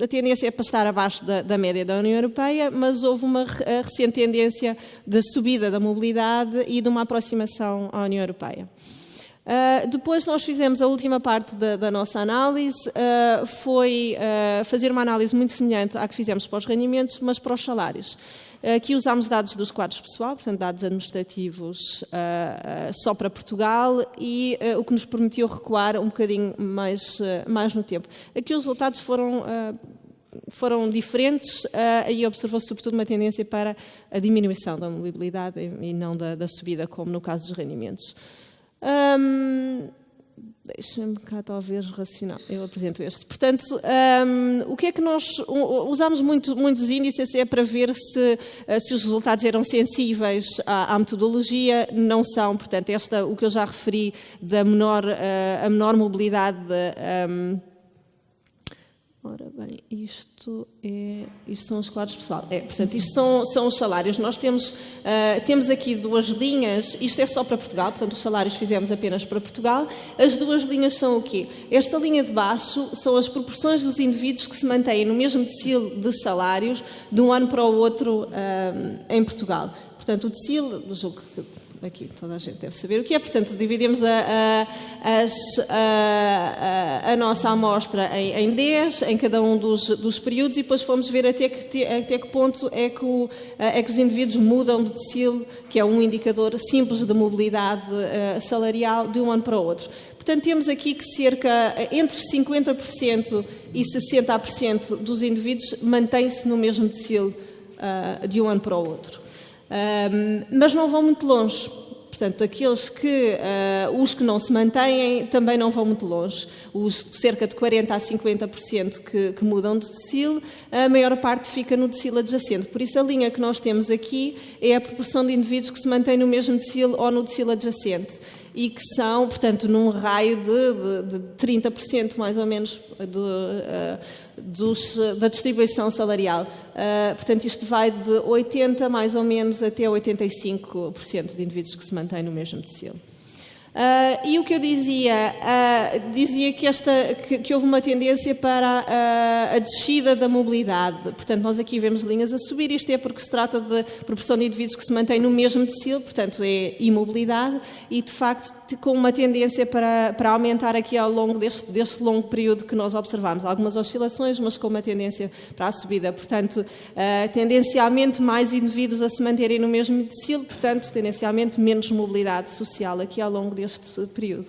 a tendência é para estar abaixo da média da União Europeia, mas houve uma recente tendência de subida da mobilidade e de uma aproximação à União Europeia. Depois nós fizemos a última parte da nossa análise, foi fazer uma análise muito semelhante à que fizemos para os rendimentos, mas para os salários. Aqui usámos dados dos quadros pessoal, portanto dados administrativos só para Portugal e o que nos permitiu recuar um bocadinho mais no tempo. Aqui os resultados foram diferentes e observou-se sobretudo uma tendência para a diminuição da mobilidade e não da subida, como no caso dos rendimentos. Deixa-me cá talvez racionar, eu apresento este. Portanto, o que é que nós usamos muitos índices é para ver se os resultados eram sensíveis à metodologia, não são. Portanto, o que eu já referi da a menor mobilidade ora bem, isto são os quadros pessoal. Portanto, isto são os salários. Nós temos aqui duas linhas, isto é só para Portugal, portanto, os salários fizemos apenas para Portugal. As duas linhas são o quê? Esta linha de baixo são as proporções dos indivíduos que se mantêm no mesmo decile de salários de um ano para o outro em Portugal. Portanto, o decile, do jogo que aqui toda a gente deve saber o que é, portanto, dividimos a nossa amostra em 10, em cada um dos períodos, e depois fomos ver até que ponto é que os indivíduos mudam de decile, que é um indicador simples de mobilidade salarial, de um ano para o outro. Portanto, temos aqui que entre 50% e 60% dos indivíduos mantêm-se no mesmo decile de um ano para o outro. Mas não vão muito longe. Portanto, os que não se mantêm também não vão muito longe. Os cerca de 40% a 50% que mudam de decile, a maior parte fica no decile adjacente. Por isso, a linha que nós temos aqui é a proporção de indivíduos que se mantêm no mesmo decile ou no decile adjacente. E que são, portanto, num raio de 30% mais ou menos da distribuição salarial. Portanto, isto vai de 80% mais ou menos até 85% de indivíduos que se mantêm no mesmo decile. E o que eu dizia que houve uma tendência para a descida da mobilidade. Portanto, nós aqui vemos linhas a subir, isto é porque se trata de proporção de indivíduos que se mantêm no mesmo decile, portanto é imobilidade, e de facto com uma tendência para aumentar aqui ao longo deste longo período que nós observamos. Algumas oscilações, mas com uma tendência para a subida. Portanto, tendencialmente mais indivíduos a se manterem no mesmo decile, portanto, tendencialmente menos mobilidade social aqui ao longo deste período.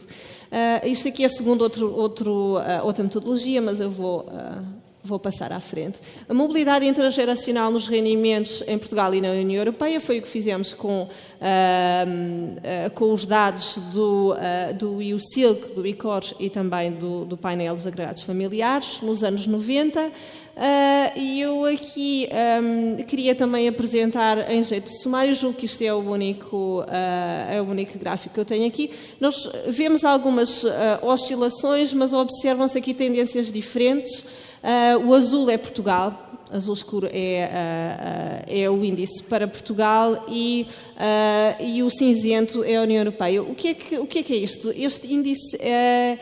Isto aqui é segundo outra metodologia, mas eu vou passar à frente. A mobilidade intergeracional nos rendimentos em Portugal e na União Europeia foi o que fizemos com os dados do IUCILC, do ICORS e também do painel dos agregados familiares nos anos 90. E eu aqui queria também apresentar em jeito de sumário, julgo que isto é o único gráfico que eu tenho aqui. Nós vemos algumas oscilações, mas observam-se aqui tendências diferentes. O azul é Portugal, azul escuro é o índice para Portugal e o cinzento é a União Europeia. O que é isto? Este índice é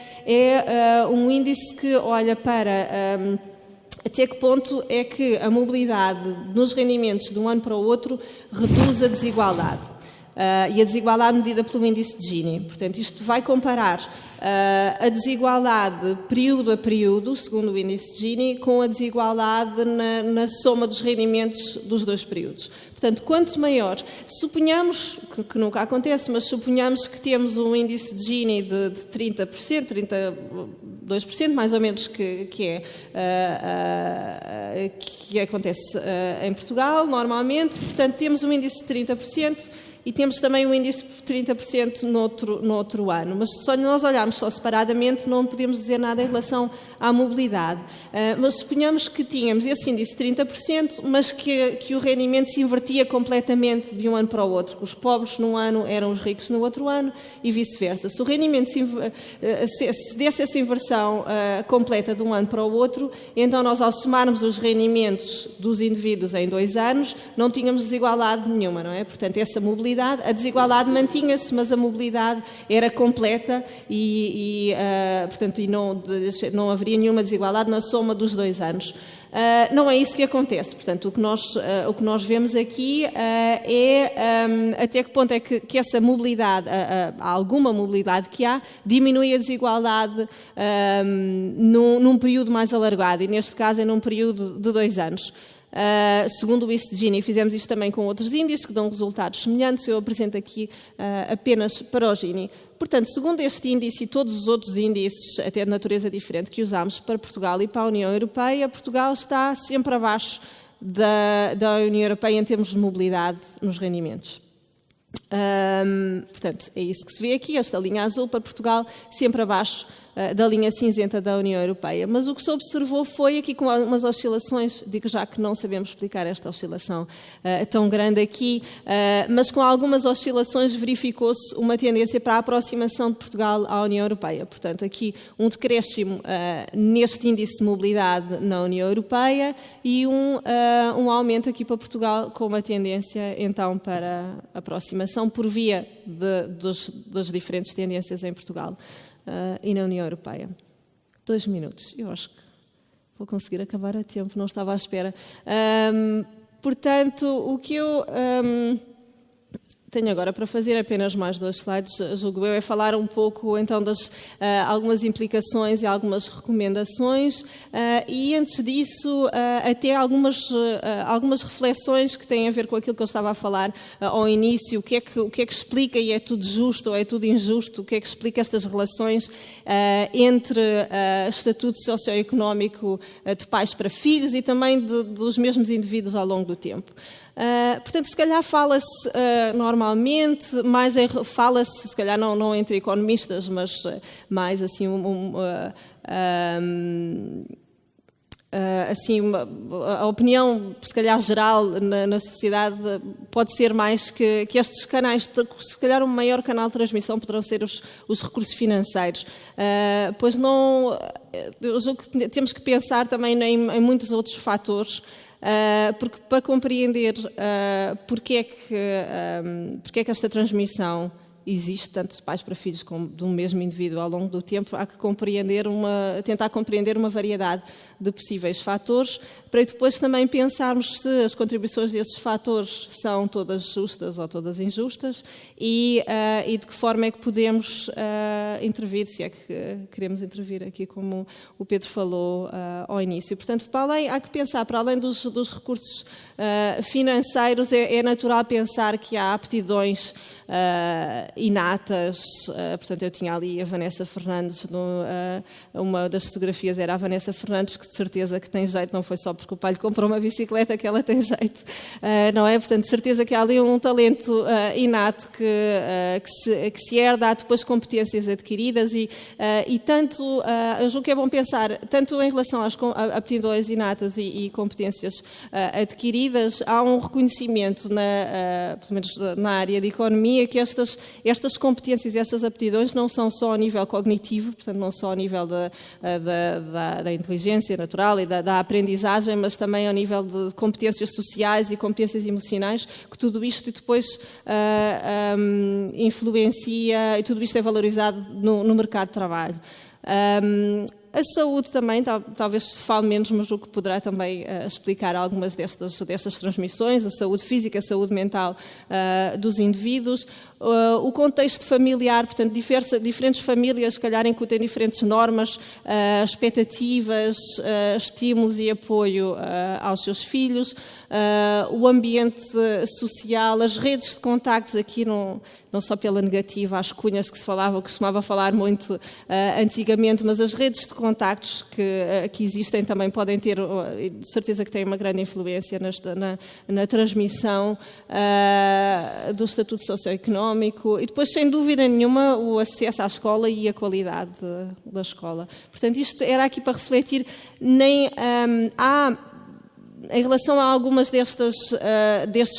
um índice que olha para até que ponto é que a mobilidade nos rendimentos de um ano para o outro reduz a desigualdade. E a desigualdade medida pelo índice de Gini. Portanto, isto vai comparar a desigualdade período a período, segundo o índice de Gini, com a desigualdade na soma dos rendimentos dos dois períodos. Portanto, quanto maior, suponhamos, que nunca acontece, mas suponhamos que temos um índice de Gini de 30%, 32% mais ou menos, que acontece em Portugal, normalmente. Portanto, temos um índice de 30%, e temos também um índice de 30% no outro ano. Mas se nós olharmos só separadamente, não podemos dizer nada em relação à mobilidade. Mas suponhamos que tínhamos esse índice de 30%, mas que o rendimento se invertia completamente de um ano para o outro, que os pobres num ano eram os ricos no outro ano e vice-versa. Se o rendimento se desse essa inversão completa de um ano para o outro, então nós, ao somarmos os rendimentos dos indivíduos em 2 anos, não tínhamos desigualdade nenhuma, não é? Portanto, essa mobilidade, a desigualdade mantinha-se, mas a mobilidade era completa portanto, não haveria nenhuma desigualdade na soma dos 2 anos. Não é isso que acontece. Portanto, o que nós vemos aqui é até que ponto é que essa mobilidade, alguma mobilidade que há, diminui a desigualdade num período mais alargado, e neste caso é num período de 2 anos. Segundo o índice de Gini, fizemos isto também com outros índices que dão resultados semelhantes. Eu apresento aqui apenas para o Gini. Portanto, segundo este índice e todos os outros índices, até de natureza diferente, que usamos para Portugal e para a União Europeia, Portugal está sempre abaixo da União Europeia em termos de mobilidade nos rendimentos. Portanto, é isso que se vê aqui, esta linha azul para Portugal, sempre abaixo da linha cinzenta da União Europeia. Mas o que se observou foi aqui com umas oscilações, digo já que não sabemos explicar esta oscilação tão grande aqui, mas com algumas oscilações verificou-se uma tendência para a aproximação de Portugal à União Europeia. Portanto, aqui um decréscimo neste índice de mobilidade na União Europeia e um aumento aqui para Portugal com uma tendência então para a aproximação por via das diferentes tendências em Portugal e na União Europeia. 2 minutos, eu acho que vou conseguir acabar a tempo, não estava à espera. Portanto, o que eu tenho agora para fazer apenas mais 2 slides, julgo eu, é falar um pouco então das algumas implicações e algumas recomendações e antes disso até algumas reflexões que têm a ver com aquilo que eu estava a falar ao início, o que é que explica e é tudo justo ou é tudo injusto, o que é que explica estas relações entre estatuto socioeconómico de pais para filhos e também dos mesmos indivíduos ao longo do tempo. Portanto, se calhar fala-se normalmente, fala-se, se calhar não entre economistas, mas mais assim, a opinião, se calhar geral na sociedade, pode ser mais que estes canais, se calhar um maior canal de transmissão poderão ser os recursos financeiros. Pois não, eu julgo que temos que pensar também em muitos outros fatores, porque para compreender porque é que esta transmissão existe, tanto de pais para filhos como de um mesmo indivíduo ao longo do tempo, há que tentar compreender uma variedade de possíveis fatores, para depois também pensarmos se as contribuições desses fatores são todas justas ou todas injustas e de que forma é que podemos intervir, se é que queremos intervir aqui, como o Pedro falou ao início. Portanto, há que pensar, para além dos recursos financeiros, é natural pensar que há aptidões inatas, portanto eu tinha ali a Vanessa Fernandes, uma das fotografias era a Vanessa Fernandes, que de certeza que tem jeito, não foi só porque o pai lhe comprou uma bicicleta que ela tem jeito, não é? Portanto, de certeza que há ali um talento inato que se herda, há depois competências adquiridas e tanto, eu julgo que é bom pensar, tanto em relação às aptidões inatas e competências adquiridas, há um reconhecimento, pelo menos na área de economia, que estas competências, estas aptidões não são só ao nível cognitivo, portanto não só ao nível da inteligência natural e da aprendizagem, mas também ao nível de competências sociais e competências emocionais, que tudo isto depois influencia e tudo isto é valorizado no mercado de trabalho. A saúde também, talvez se fale menos, mas o que poderá também explicar algumas destas transmissões, a saúde física, a saúde mental dos indivíduos, o contexto familiar, portanto, diferentes famílias, se calhar, incutem diferentes normas, expectativas, estímulos e apoio aos seus filhos, o ambiente social, as redes de contactos, aqui não só pela negativa, as cunhas que se costumava falar muito antigamente, mas as redes de contactos que existem também podem ter, de certeza que têm uma grande influência na transmissão do estatuto socioeconómico e depois, sem dúvida nenhuma, o acesso à escola e a qualidade da escola. Portanto, isto era aqui para refletir, em relação a algumas destes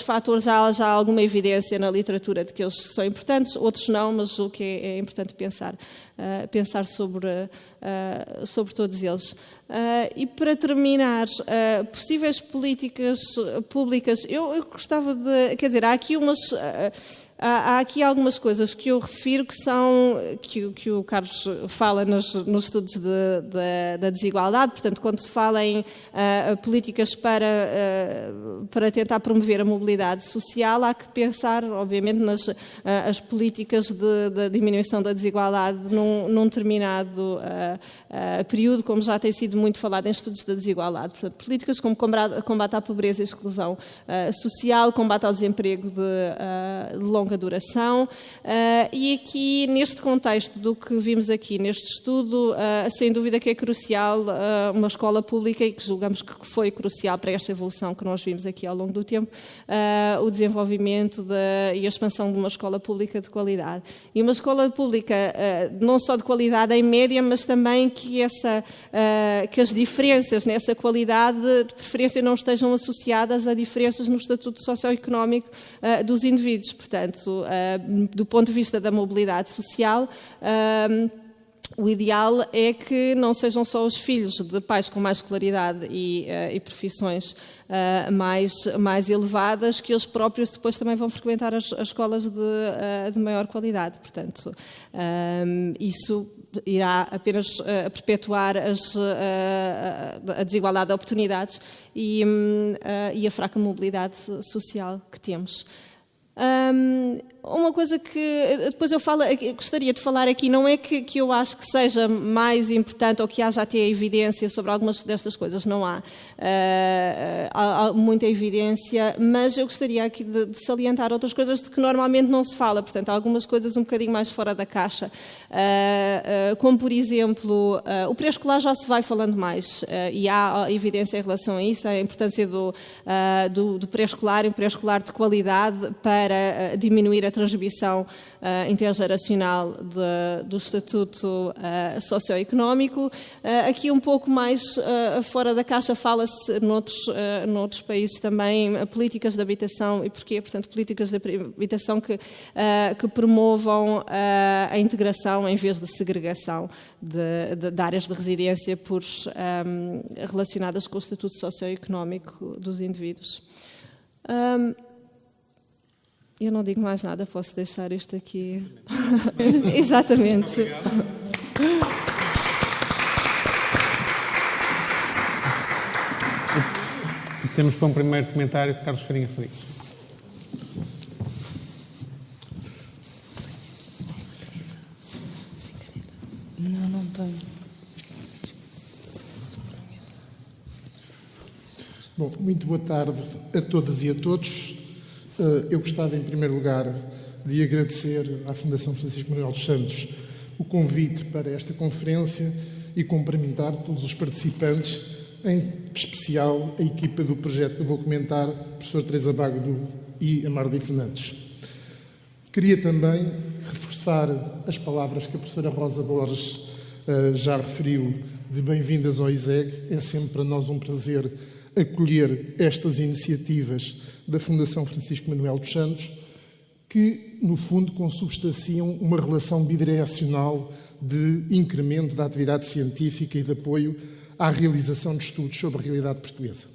fatores, há já alguma evidência na literatura de que eles são importantes, outros não, mas o que é importante pensar sobre todos eles. E para terminar, possíveis políticas públicas, eu gostava de, quer dizer, há aqui algumas coisas que eu refiro que o Carlos fala nos estudos da desigualdade, portanto, quando se fala em políticas para tentar promover a mobilidade social, há que pensar, obviamente, as políticas de diminuição da desigualdade num determinado período, como já tem sido muito falado em estudos da desigualdade. Portanto, políticas como combate à pobreza e exclusão social, combate ao desemprego de longa longa duração. E aqui, neste contexto do que vimos aqui neste estudo, sem dúvida que é crucial uma escola pública, e que julgamos que foi crucial para esta evolução que nós vimos aqui ao longo do tempo, o desenvolvimento e a expansão de uma escola pública de qualidade. E uma escola pública não só de qualidade em média, mas também que as diferenças nessa qualidade, de preferência, não estejam associadas a diferenças no estatuto socioeconómico dos indivíduos. Portanto, do ponto de vista da mobilidade social, o ideal é que não sejam só os filhos de pais com mais escolaridade e profissões mais elevadas que eles próprios depois também vão frequentar as escolas de maior qualidade. Portanto, isso irá apenas perpetuar a desigualdade de oportunidades e a fraca mobilidade social que temos. Uma coisa que depois eu gostaria de falar aqui, não é que eu acho que seja mais importante ou que haja até evidência sobre algumas destas coisas, não há. Há muita evidência, mas eu gostaria aqui de salientar outras coisas de que normalmente não se fala, portanto, algumas coisas um bocadinho mais fora da caixa, como por exemplo, o pré-escolar já se vai falando mais, e há evidência em relação a isso, a importância do pré-escolar, um pré-escolar de qualidade para diminuir a transmissão intergeracional do estatuto socioeconómico. Aqui um pouco mais fora da caixa fala-se noutros países também políticas de habitação. E porquê? Portanto, políticas de habitação que promovam a integração em vez de segregação de áreas de residência relacionadas com o estatuto socioeconómico dos indivíduos. Eu não digo mais nada, posso deixar isto aqui. Exatamente. Temos para um primeiro comentário Carlos Farinha Rodrigues. Não tenho. Bom, muito boa tarde a todas e a todos. Eu gostava, em primeiro lugar, de agradecer à Fundação Francisco Manuel dos Santos o convite para esta conferência e cumprimentar todos os participantes, em especial a equipa do projeto que eu vou comentar, a professora Teresa Bago e a Marli Fernandes. Queria também reforçar as palavras que a professora Rosa Borges já referiu de bem-vindas ao ISEG. É sempre para nós um prazer acolher estas iniciativas da Fundação Francisco Manuel dos Santos, que, no fundo, consubstanciam uma relação bidirecional de incremento da atividade científica e de apoio à realização de estudos sobre a realidade portuguesa.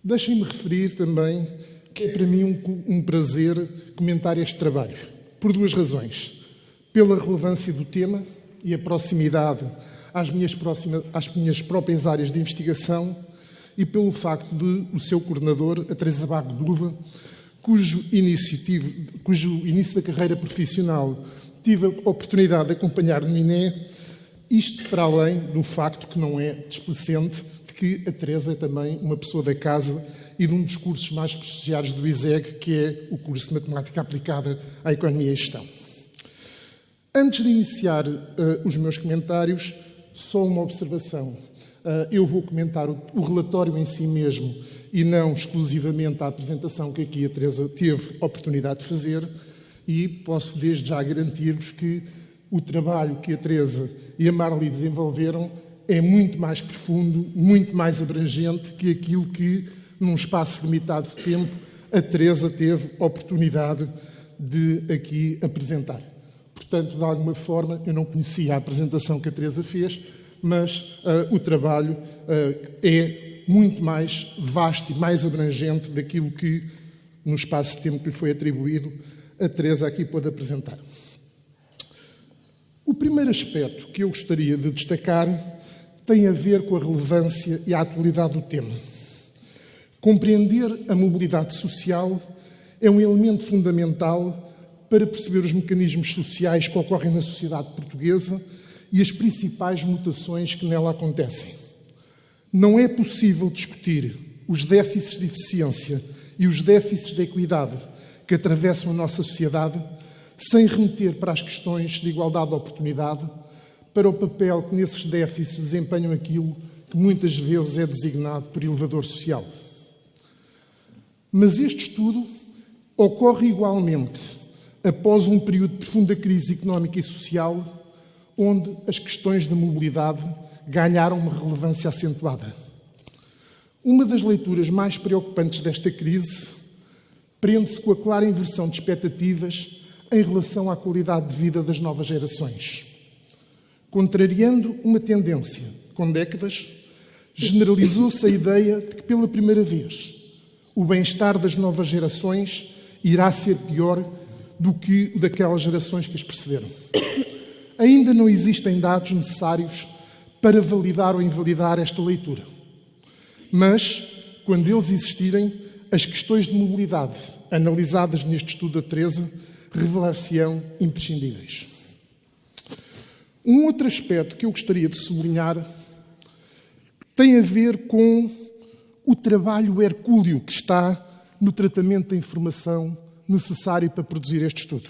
Deixem-me referir também que é para mim um prazer comentar este trabalho, por duas razões. Pela relevância do tema e a proximidade às minhas próprias áreas de investigação, e pelo facto de o seu coordenador, a Teresa Bago de Luva, cujo início da carreira profissional tive a oportunidade de acompanhar no INE, isto para além do facto que não é desplecente de que a Teresa é também uma pessoa da casa e de um dos cursos mais prestigiados do ISEG, que é o curso de Matemática Aplicada à Economia e Gestão. Antes de iniciar os meus comentários, só uma observação. Eu vou comentar o relatório em si mesmo e não exclusivamente a apresentação que aqui a Teresa teve a oportunidade de fazer, e posso desde já garantir-vos que o trabalho que a Teresa e a Marli desenvolveram é muito mais profundo, muito mais abrangente que aquilo que, num espaço limitado de tempo, a Teresa teve a oportunidade de aqui apresentar. Portanto, de alguma forma, eu não conhecia a apresentação que a Teresa fez, mas o trabalho é muito mais vasto e mais abrangente daquilo que, no espaço de tempo que lhe foi atribuído, a Teresa aqui pôde apresentar. O primeiro aspecto que eu gostaria de destacar tem a ver com a relevância e a atualidade do tema. Compreender a mobilidade social é um elemento fundamental para perceber os mecanismos sociais que ocorrem na sociedade portuguesa e as principais mutações que nela acontecem. Não é possível discutir os déficits de eficiência e os déficits de equidade que atravessam a nossa sociedade, sem remeter para as questões de igualdade de oportunidade, para o papel que nesses déficits desempenham aquilo que muitas vezes é designado por elevador social. Mas este estudo ocorre igualmente após um período de profunda crise económica e social, onde as questões da mobilidade ganharam uma relevância acentuada. Uma das leituras mais preocupantes desta crise prende-se com a clara inversão de expectativas em relação à qualidade de vida das novas gerações. Contrariando uma tendência com décadas, generalizou-se a ideia de que, pela primeira vez, o bem-estar das novas gerações irá ser pior do que o daquelas gerações que as precederam. Ainda não existem dados necessários para validar ou invalidar esta leitura. Mas, quando eles existirem, as questões de mobilidade analisadas neste estudo da Teresa revelar-se-ão imprescindíveis. Um outro aspecto que eu gostaria de sublinhar tem a ver com o trabalho hercúleo que está no tratamento da informação necessário para produzir este estudo.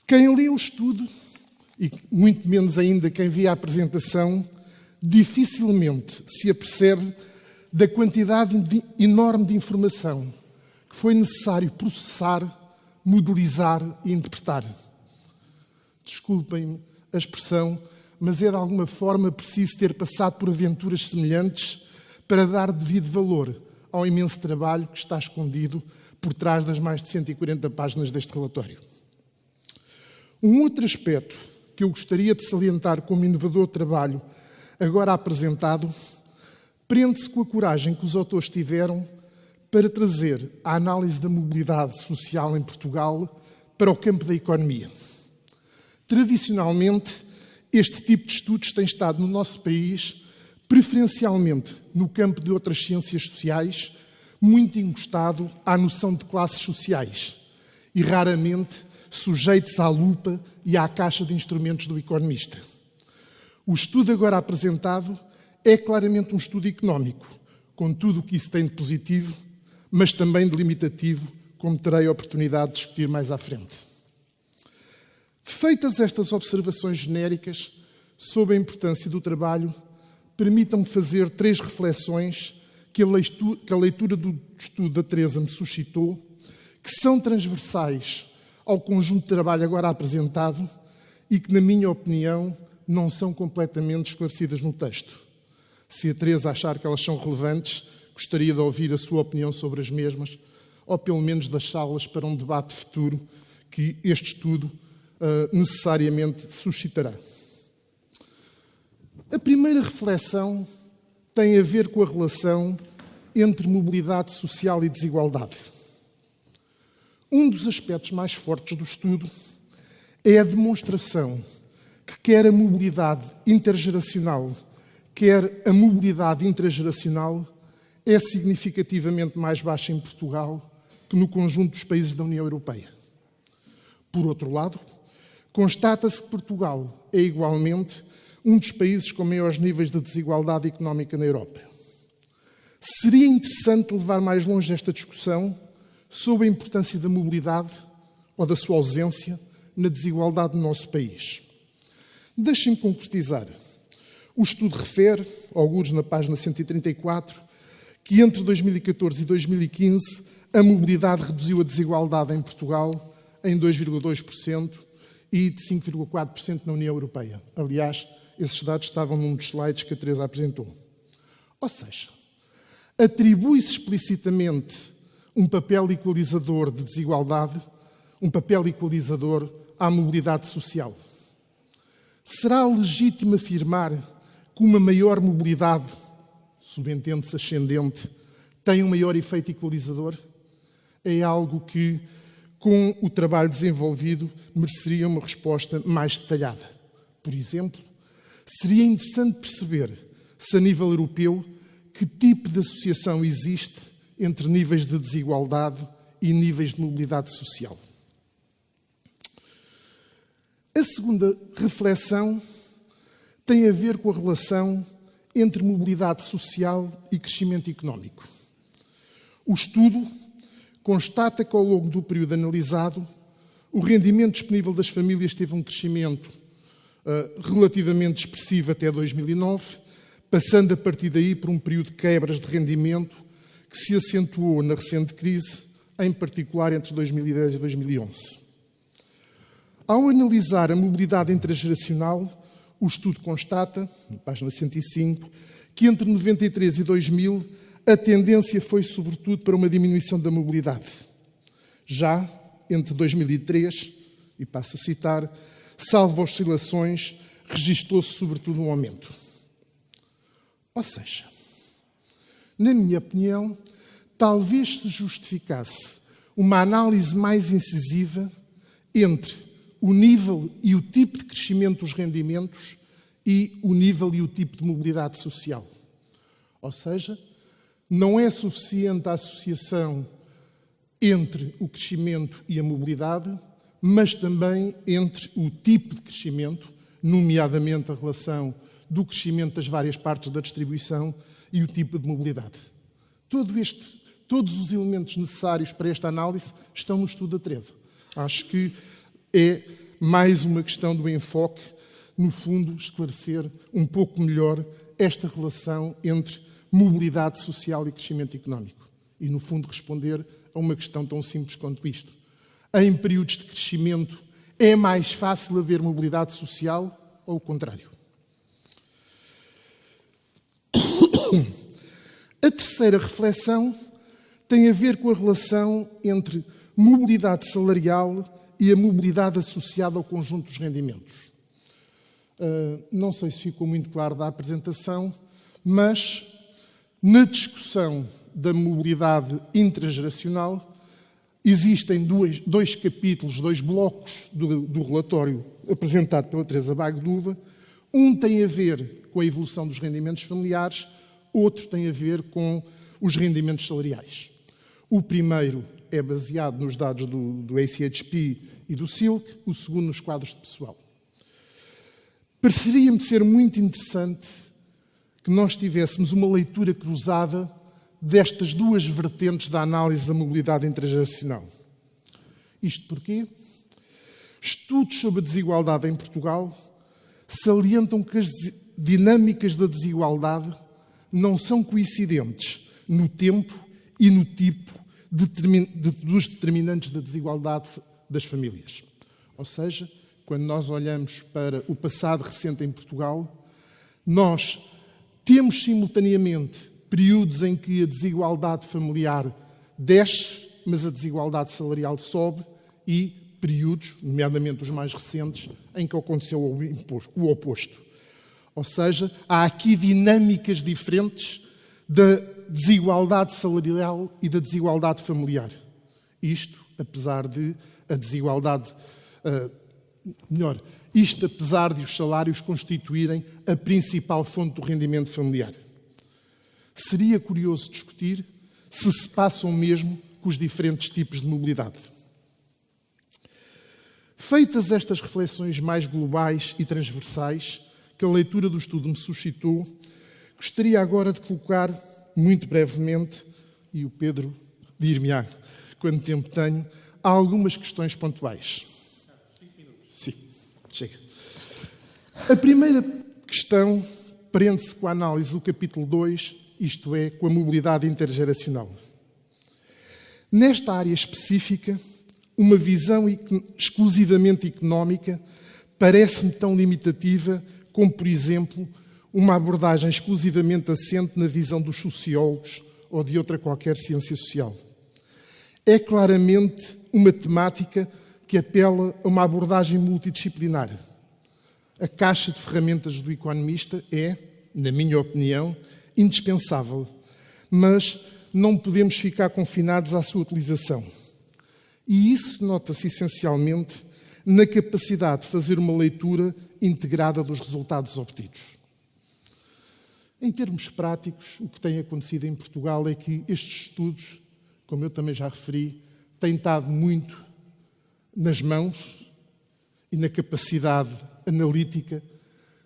Quem lê o estudo, e muito menos ainda quem vê a apresentação, dificilmente se apercebe da quantidade enorme de informação que foi necessário processar, modelizar e interpretar. Desculpem a expressão, mas é de alguma forma preciso ter passado por aventuras semelhantes para dar devido valor ao imenso trabalho que está escondido por trás das mais de 140 páginas deste relatório. Um outro aspecto que eu gostaria de salientar como inovador trabalho agora apresentado prende-se com a coragem que os autores tiveram para trazer a análise da mobilidade social em Portugal para o campo da economia. Tradicionalmente, este tipo de estudos tem estado no nosso país, preferencialmente no campo de outras ciências sociais, muito encostado à noção de classes sociais e raramente sujeitos à lupa e à caixa de instrumentos do economista. O estudo agora apresentado é claramente um estudo económico, com tudo o que isso tem de positivo, mas também de limitativo, como terei a oportunidade de discutir mais à frente. Feitas estas observações genéricas sobre a importância do trabalho, permitam-me fazer 3 reflexões que a leitura do estudo da Teresa me suscitou, que são transversais ao conjunto de trabalho agora apresentado e que, na minha opinião, não são completamente esclarecidas no texto. Se a Teresa achar que elas são relevantes, gostaria de ouvir a sua opinião sobre as mesmas, ou pelo menos deixá-las para um debate futuro que este estudo necessariamente suscitará. A primeira reflexão tem a ver com a relação entre mobilidade social e desigualdade. Um dos aspectos mais fortes do estudo é a demonstração que quer a mobilidade intergeracional, quer a mobilidade intrageracional é significativamente mais baixa em Portugal que no conjunto dos países da União Europeia. Por outro lado, constata-se que Portugal é igualmente um dos países com maiores níveis de desigualdade económica na Europa. Seria interessante levar mais longe esta discussão sobre a importância da mobilidade ou da sua ausência na desigualdade no nosso país. Deixem-me concretizar. O estudo refere, alguns na página 134, que entre 2014 e 2015 a mobilidade reduziu a desigualdade em Portugal em 2,2% e de 5,4% na União Europeia. Aliás, esses dados estavam num dos slides que a Teresa apresentou. Ou seja, atribui-se explicitamente um papel equalizador de desigualdade, um papel equalizador à mobilidade social. Será legítimo afirmar que uma maior mobilidade, subentende-se ascendente, tem um maior efeito equalizador? É algo que, com o trabalho desenvolvido, mereceria uma resposta mais detalhada. Por exemplo, seria interessante perceber se, a nível europeu, que tipo de associação existe entre níveis de desigualdade e níveis de mobilidade social. A segunda reflexão tem a ver com a relação entre mobilidade social e crescimento económico. O estudo constata que ao longo do período analisado, o rendimento disponível das famílias teve um crescimento relativamente expressivo até 2009, passando a partir daí por um período de quebras de rendimento que se acentuou na recente crise, em particular entre 2010 e 2011. Ao analisar a mobilidade intergeracional, o estudo constata, na página 105, que entre 93 e 2000 a tendência foi sobretudo para uma diminuição da mobilidade. Já entre 2003, e passo a citar, salvo oscilações, registou-se sobretudo um aumento. Ou seja, na minha opinião, talvez se justificasse uma análise mais incisiva entre o nível e o tipo de crescimento dos rendimentos e o nível e o tipo de mobilidade social. Ou seja, não é suficiente a associação entre o crescimento e a mobilidade, mas também entre o tipo de crescimento, nomeadamente a relação do crescimento das várias partes da distribuição e o tipo de mobilidade. Todos os elementos necessários para esta análise estão no estudo da Teresa. Acho que é mais uma questão do enfoque, no fundo, esclarecer um pouco melhor esta relação entre mobilidade social e crescimento económico. E, no fundo, responder a uma questão tão simples quanto isto. Em períodos de crescimento, é mais fácil haver mobilidade social ou o contrário? A terceira reflexão tem a ver com a relação entre mobilidade salarial e a mobilidade associada ao conjunto dos rendimentos. Não sei se ficou muito claro da apresentação, mas na discussão da mobilidade intrageracional existem dois capítulos, dois blocos do relatório apresentado pela Teresa Bago de Uva. Um tem a ver com a evolução dos rendimentos familiares, outro tem a ver com os rendimentos salariais. O primeiro é baseado nos dados do ACHP e do SILC, o segundo nos quadros de pessoal. Pareceria-me ser muito interessante que nós tivéssemos uma leitura cruzada destas duas vertentes da análise da mobilidade intergeracional. Isto porquê? Estudos sobre a desigualdade em Portugal salientam que as dinâmicas da desigualdade não são coincidentes no tempo e no tipo dos determinantes da desigualdade das famílias. Ou seja, quando nós olhamos para o passado recente em Portugal, nós temos simultaneamente períodos em que a desigualdade familiar desce, mas a desigualdade salarial sobe, e períodos, nomeadamente os mais recentes, em que aconteceu o oposto. Ou seja, há aqui dinâmicas diferentes da desigualdade salarial e da desigualdade familiar. Isto, apesar de a desigualdade... apesar de os salários constituírem a principal fonte do rendimento familiar. Seria curioso discutir se passa o mesmo com os diferentes tipos de mobilidade. Feitas estas reflexões mais globais e transversais que a leitura do estudo me suscitou, gostaria agora de colocar, muito brevemente, e o Pedro dir-me-á quanto tempo tenho, algumas questões pontuais. Sim, chega. A primeira questão prende-se com a análise do capítulo 2, isto é, com a mobilidade intergeracional. Nesta área específica, uma visão exclusivamente económica parece-me tão limitativa como, por exemplo, uma abordagem exclusivamente assente na visão dos sociólogos ou de outra qualquer ciência social. É claramente uma temática que apela a uma abordagem multidisciplinar. A caixa de ferramentas do economista é, na minha opinião, indispensável, mas não podemos ficar confinados à sua utilização. E isso nota-se essencialmente na capacidade de fazer uma leitura integrada dos resultados obtidos. Em termos práticos, o que tem acontecido em Portugal é que estes estudos, como eu também já referi, têm estado muito nas mãos e na capacidade analítica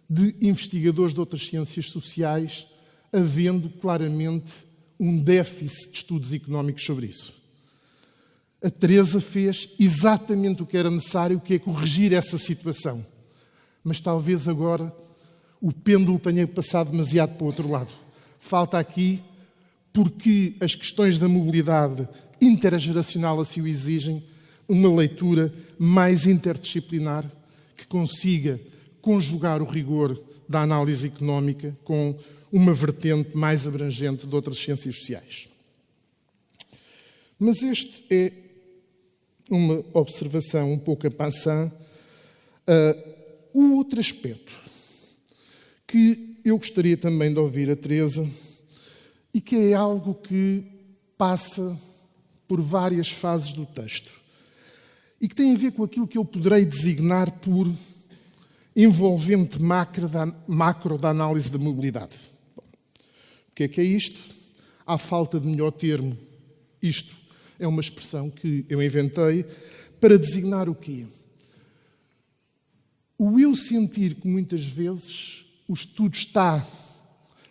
de investigadores de outras ciências sociais, havendo claramente um déficit de estudos económicos sobre isso. A Teresa fez exatamente o que era necessário, que é corrigir essa situação. Mas talvez agora o pêndulo tenha passado demasiado para o outro lado. Falta aqui, porque as questões da mobilidade intergeracional assim o exigem, uma leitura mais interdisciplinar que consiga conjugar o rigor da análise económica com uma vertente mais abrangente de outras ciências sociais. Mas este é uma observação um pouco a passant. O outro aspecto que eu gostaria também de ouvir a Teresa e que é algo que passa por várias fases do texto e que tem a ver com aquilo que eu poderei designar por envolvente macro da análise da mobilidade. Bom, o que é isto? À falta de melhor termo, isto é uma expressão que eu inventei para designar o quê? O eu sentir que muitas vezes o estudo está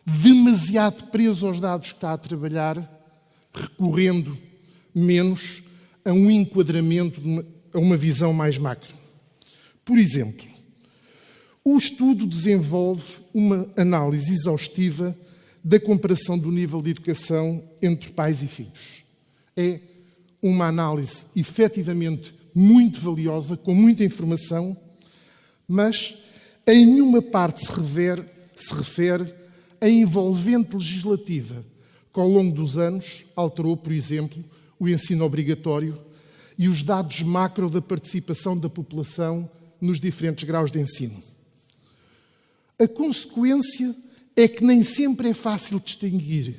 demasiado preso aos dados que está a trabalhar, recorrendo menos a um enquadramento, a uma visão mais macro. Por exemplo, o estudo desenvolve uma análise exaustiva da comparação do nível de educação entre pais e filhos. É uma análise efetivamente muito valiosa, com muita informação, mas em nenhuma parte se refere à envolvente legislativa que ao longo dos anos alterou, por exemplo, o ensino obrigatório e os dados macro da participação da população nos diferentes graus de ensino. A consequência é que nem sempre é fácil distinguir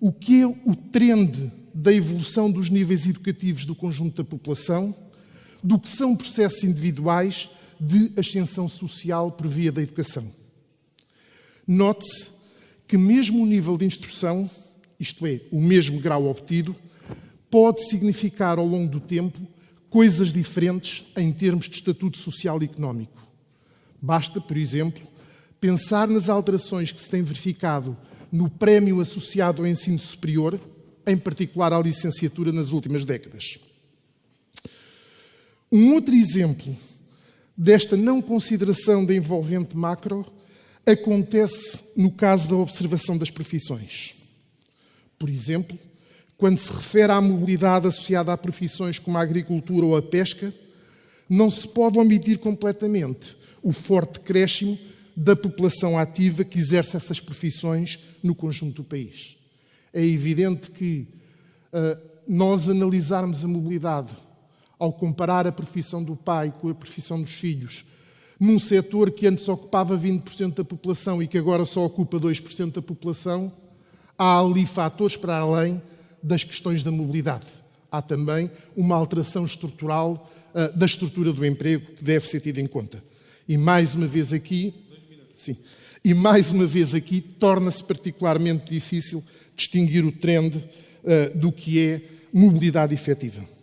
o que é o trend da evolução dos níveis educativos do conjunto da população do que são processos individuais de ascensão social por via da educação. Note-se que mesmo o nível de instrução, isto é, o mesmo grau obtido, pode significar ao longo do tempo coisas diferentes em termos de estatuto social e económico. Basta, por exemplo, pensar nas alterações que se têm verificado no prémio associado ao ensino superior, em particular à licenciatura nas últimas décadas. Um outro exemplo desta não consideração da envolvente macro acontece no caso da observação das profissões. Por exemplo, quando se refere à mobilidade associada a profissões como a agricultura ou a pesca, não se pode omitir completamente o forte decréscimo da população ativa que exerce essas profissões no conjunto do país. É evidente que nós analisarmos a mobilidade ao comparar a profissão do pai com a profissão dos filhos num setor que antes ocupava 20% da população e que agora só ocupa 2% da população, há ali fatores para além das questões da mobilidade. Há também uma alteração estrutural da estrutura do emprego que deve ser tida em conta. E mais uma vez aqui, torna-se particularmente difícil distinguir o trend do que é mobilidade efetiva.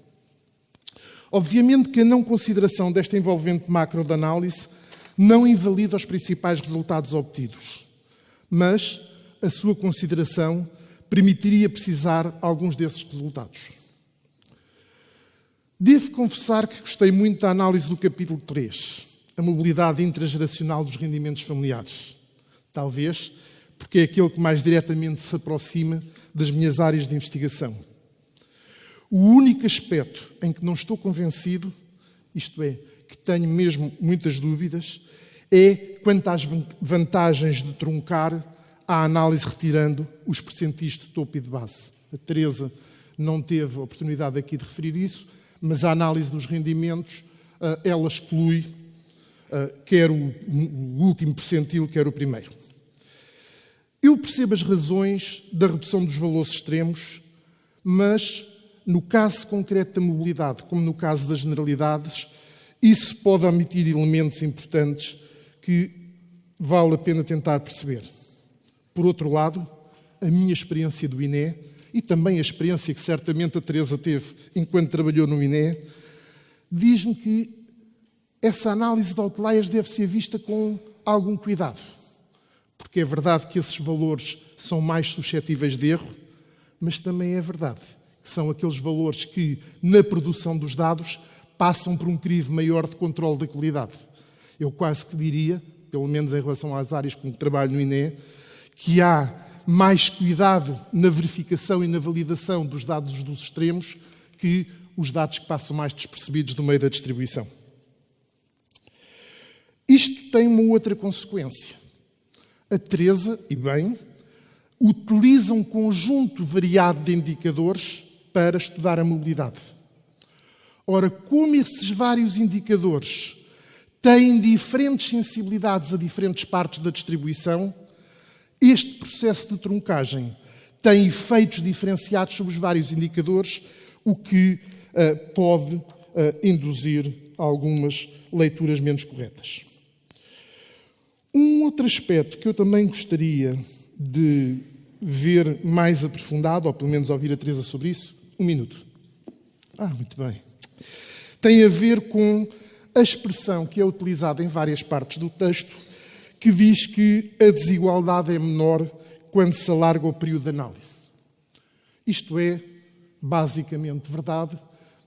Obviamente que a não consideração desta envolvente macro de análise não invalida os principais resultados obtidos, mas a sua consideração permitiria precisar alguns desses resultados. Devo confessar que gostei muito da análise do capítulo 3, a mobilidade intrageracional dos rendimentos familiares. Talvez porque é aquele que mais diretamente se aproxima das minhas áreas de investigação. O único aspecto em que não estou convencido, isto é, que tenho mesmo muitas dúvidas, é quanto às vantagens de truncar a análise retirando os percentis de topo e de base. A Teresa não teve a oportunidade aqui de referir isso, mas a análise dos rendimentos, ela exclui quer o último percentil, quer o primeiro. Eu percebo as razões da redução dos valores extremos, mas no caso concreto da mobilidade, como no caso das generalidades, isso pode omitir elementos importantes que vale a pena tentar perceber. Por outro lado, a minha experiência do INE, e também a experiência que certamente a Teresa teve enquanto trabalhou no INE, diz-me que essa análise de outliers deve ser vista com algum cuidado, porque é verdade que esses valores são mais suscetíveis de erro, mas também é verdade que são aqueles valores que, na produção dos dados, passam por um crivo maior de controle da qualidade. Eu quase que diria, pelo menos em relação às áreas com que trabalho no INE, que há mais cuidado na verificação e na validação dos dados dos extremos que os dados que passam mais despercebidos do meio da distribuição. Isto tem uma outra consequência. A Teresa, e bem, utiliza um conjunto variado de indicadores para estudar a mobilidade. Ora, como esses vários indicadores têm diferentes sensibilidades a diferentes partes da distribuição, este processo de truncagem tem efeitos diferenciados sobre os vários indicadores, o que pode induzir algumas leituras menos corretas. Um outro aspecto que eu também gostaria de ver mais aprofundado, ou pelo menos ouvir a Teresa sobre isso, um minuto. Muito bem. Tem a ver com a expressão que é utilizada em várias partes do texto, que diz que a desigualdade é menor quando se alarga o período de análise. Isto é basicamente verdade,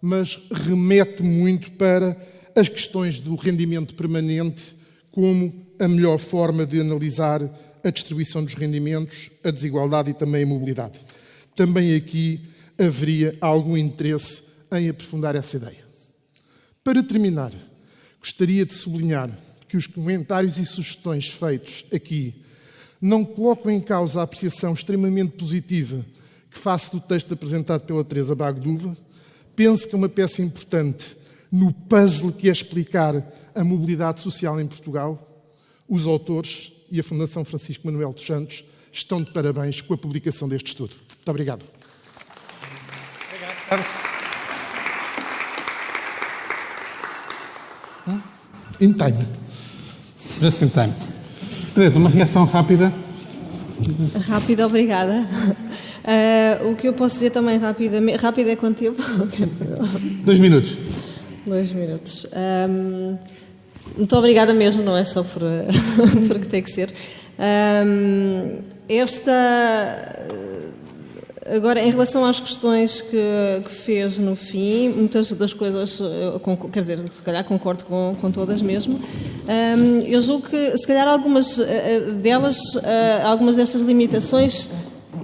mas remete muito para as questões do rendimento permanente como a melhor forma de analisar a distribuição dos rendimentos, a desigualdade e também a mobilidade. Também aqui haveria algum interesse em aprofundar essa ideia. Para terminar, gostaria de sublinhar que os comentários e sugestões feitos aqui não colocam em causa a apreciação extremamente positiva que faço do texto apresentado pela Teresa Bagduva. Penso que é uma peça importante no puzzle que é explicar a mobilidade social em Portugal. Os autores e a Fundação Francisco Manuel dos Santos estão de parabéns com a publicação deste estudo. Muito obrigado. Obrigado, Carlos. In time. Just in time. Teresa, uma reação rápida? Rápida, obrigada. O que eu posso dizer também rapidamente... Rápido é quanto tempo? 2 minutos. 2 minutos. Muito obrigada mesmo, não é só porque tem que ser. Agora, em relação às questões que fez no fim, muitas das coisas, quer dizer, se calhar concordo com todas mesmo. Eu julgo que, se calhar, algumas destas limitações,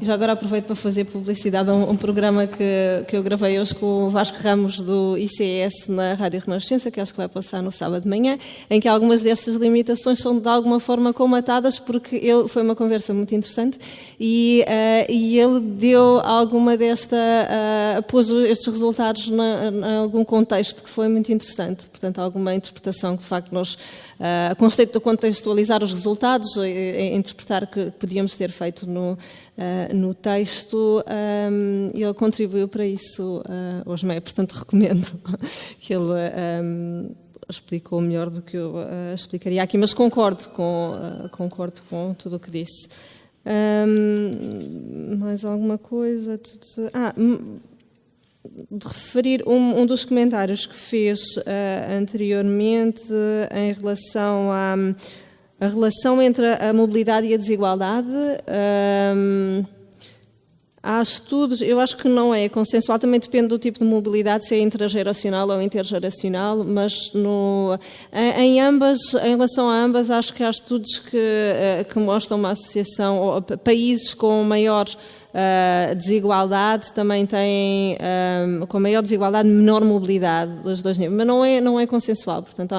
e já agora aproveito para fazer publicidade a um programa que eu gravei hoje com o Vasco Ramos do ICS na Rádio Renascença, que acho que vai passar no sábado de manhã, em que algumas destas limitações são de alguma forma colmatadas, porque foi uma conversa muito interessante e ele deu alguma pôs estes resultados em algum contexto que foi muito interessante, portanto alguma interpretação que de facto nós, conceito de contextualizar os resultados, interpretar que podíamos ter feito no texto, ele contribuiu para isso hoje meio, portanto recomendo que ele explicou melhor do que eu explicaria aqui, mas concordo com tudo o que disse. Mais alguma coisa? De referir um dos comentários que fez anteriormente em relação a relação entre a mobilidade e a desigualdade. Há estudos, eu acho que não é consensual, também depende do tipo de mobilidade, se é intrageracional ou intergeracional, mas em relação a ambas, acho que há estudos que mostram uma associação, ou países com maior desigualdade também têm, com maior desigualdade, menor mobilidade dos dois níveis, mas não é consensual. Portanto,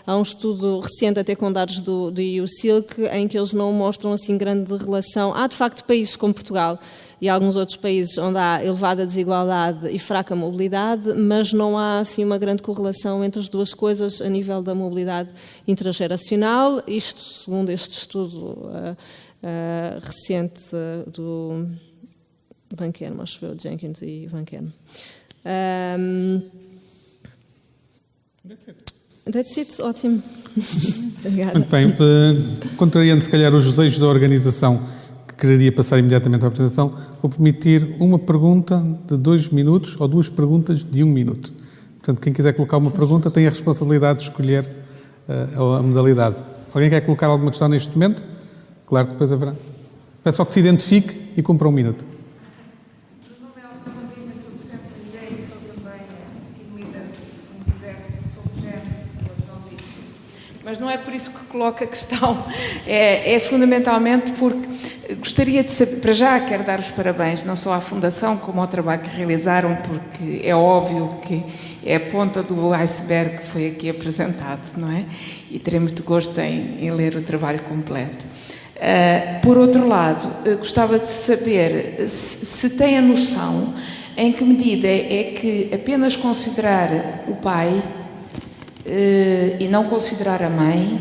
há um estudo recente, até com dados do EU-SILC, em que eles não mostram assim grande relação. Há, de facto, países como Portugal e alguns outros países onde há elevada desigualdade e fraca mobilidade, mas não há assim uma grande correlação entre as duas coisas a nível da mobilidade intergeracional. Isto, segundo este estudo recente do Van Kerm, acho eu, Jenkins e Van Kerm. That's it, ótimo. Obrigada. Muito bem. Contrariando, se calhar, os desejos da organização, que quereria passar imediatamente à apresentação, vou permitir uma pergunta de 2 minutos ou 2 perguntas de 1 minuto. Portanto, quem quiser colocar uma pergunta tem a responsabilidade de escolher a modalidade. Alguém quer colocar alguma questão neste momento? Claro que depois haverá. Peço só que se identifique e cumpra 1 minuto. Meu nome é Elsa Fontinha, sou de isso que coloco a questão. É fundamentalmente porque gostaria de saber, para já quero dar os parabéns não só à Fundação como ao trabalho que realizaram, porque é óbvio que é a ponta do iceberg que foi aqui apresentado, não é? E terei muito gosto em ler o trabalho completo. Por outro lado, gostava de saber se tem a noção em que medida é que apenas considerar o pai e não considerar a mãe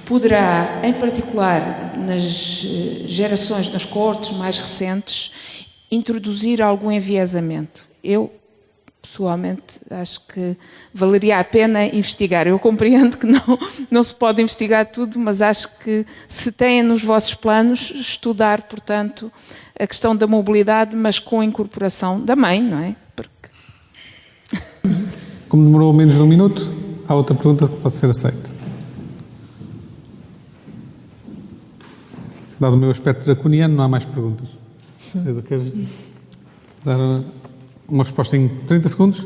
poderá, em particular nas gerações, nas coortes mais recentes, introduzir algum enviesamento. Eu, pessoalmente, acho que valeria a pena investigar. Eu compreendo que não se pode investigar tudo, mas acho que se têm nos vossos planos estudar, portanto, a questão da mobilidade, mas com a incorporação da mãe, não é? Porque... Como demorou menos de um minuto, há outra pergunta que pode ser aceita. Dado o meu aspecto draconiano, não há mais perguntas. Eu quero dar uma resposta em 30 segundos.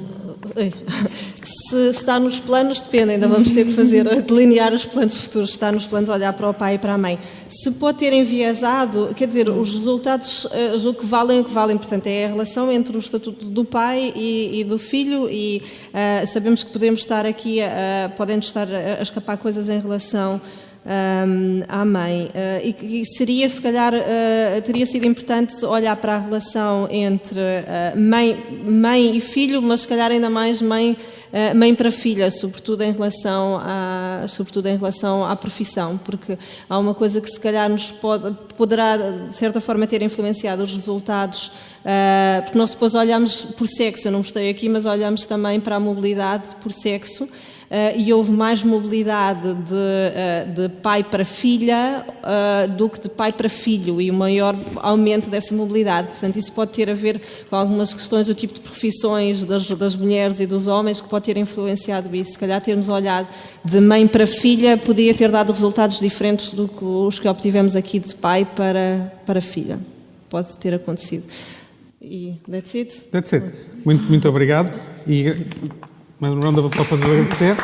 Se está nos planos, depende, ainda vamos ter que delinear os planos futuros. Se está nos planos, olhar para o pai e para a mãe. Se pode ter enviesado, quer dizer, os resultados, julgo que valem o que valem. Portanto, é a relação entre o estatuto do pai e do filho, e sabemos que podemos estar aqui, podem estar a escapar coisas em relação à mãe, e seria, se calhar, teria sido importante olhar para a relação entre mãe e filho, mas se calhar ainda mais mãe para filha, sobretudo em relação à profissão, porque há uma coisa que se calhar poderá de certa forma ter influenciado os resultados, porque nós depois olhamos por sexo, eu não mostrei aqui, mas olhamos também para a mobilidade por sexo. E houve mais mobilidade de pai para filha do que de pai para filho, e o maior aumento dessa mobilidade. Portanto, isso pode ter a ver com algumas questões do tipo de profissões das mulheres e dos homens, que pode ter influenciado isso. Se calhar termos olhado de mãe para filha podia ter dado resultados diferentes do que os que obtivemos aqui de pai para filha. Pode ter acontecido. E that's it. That's it. Muito obrigado. E mais uma ronda para poder agradecer.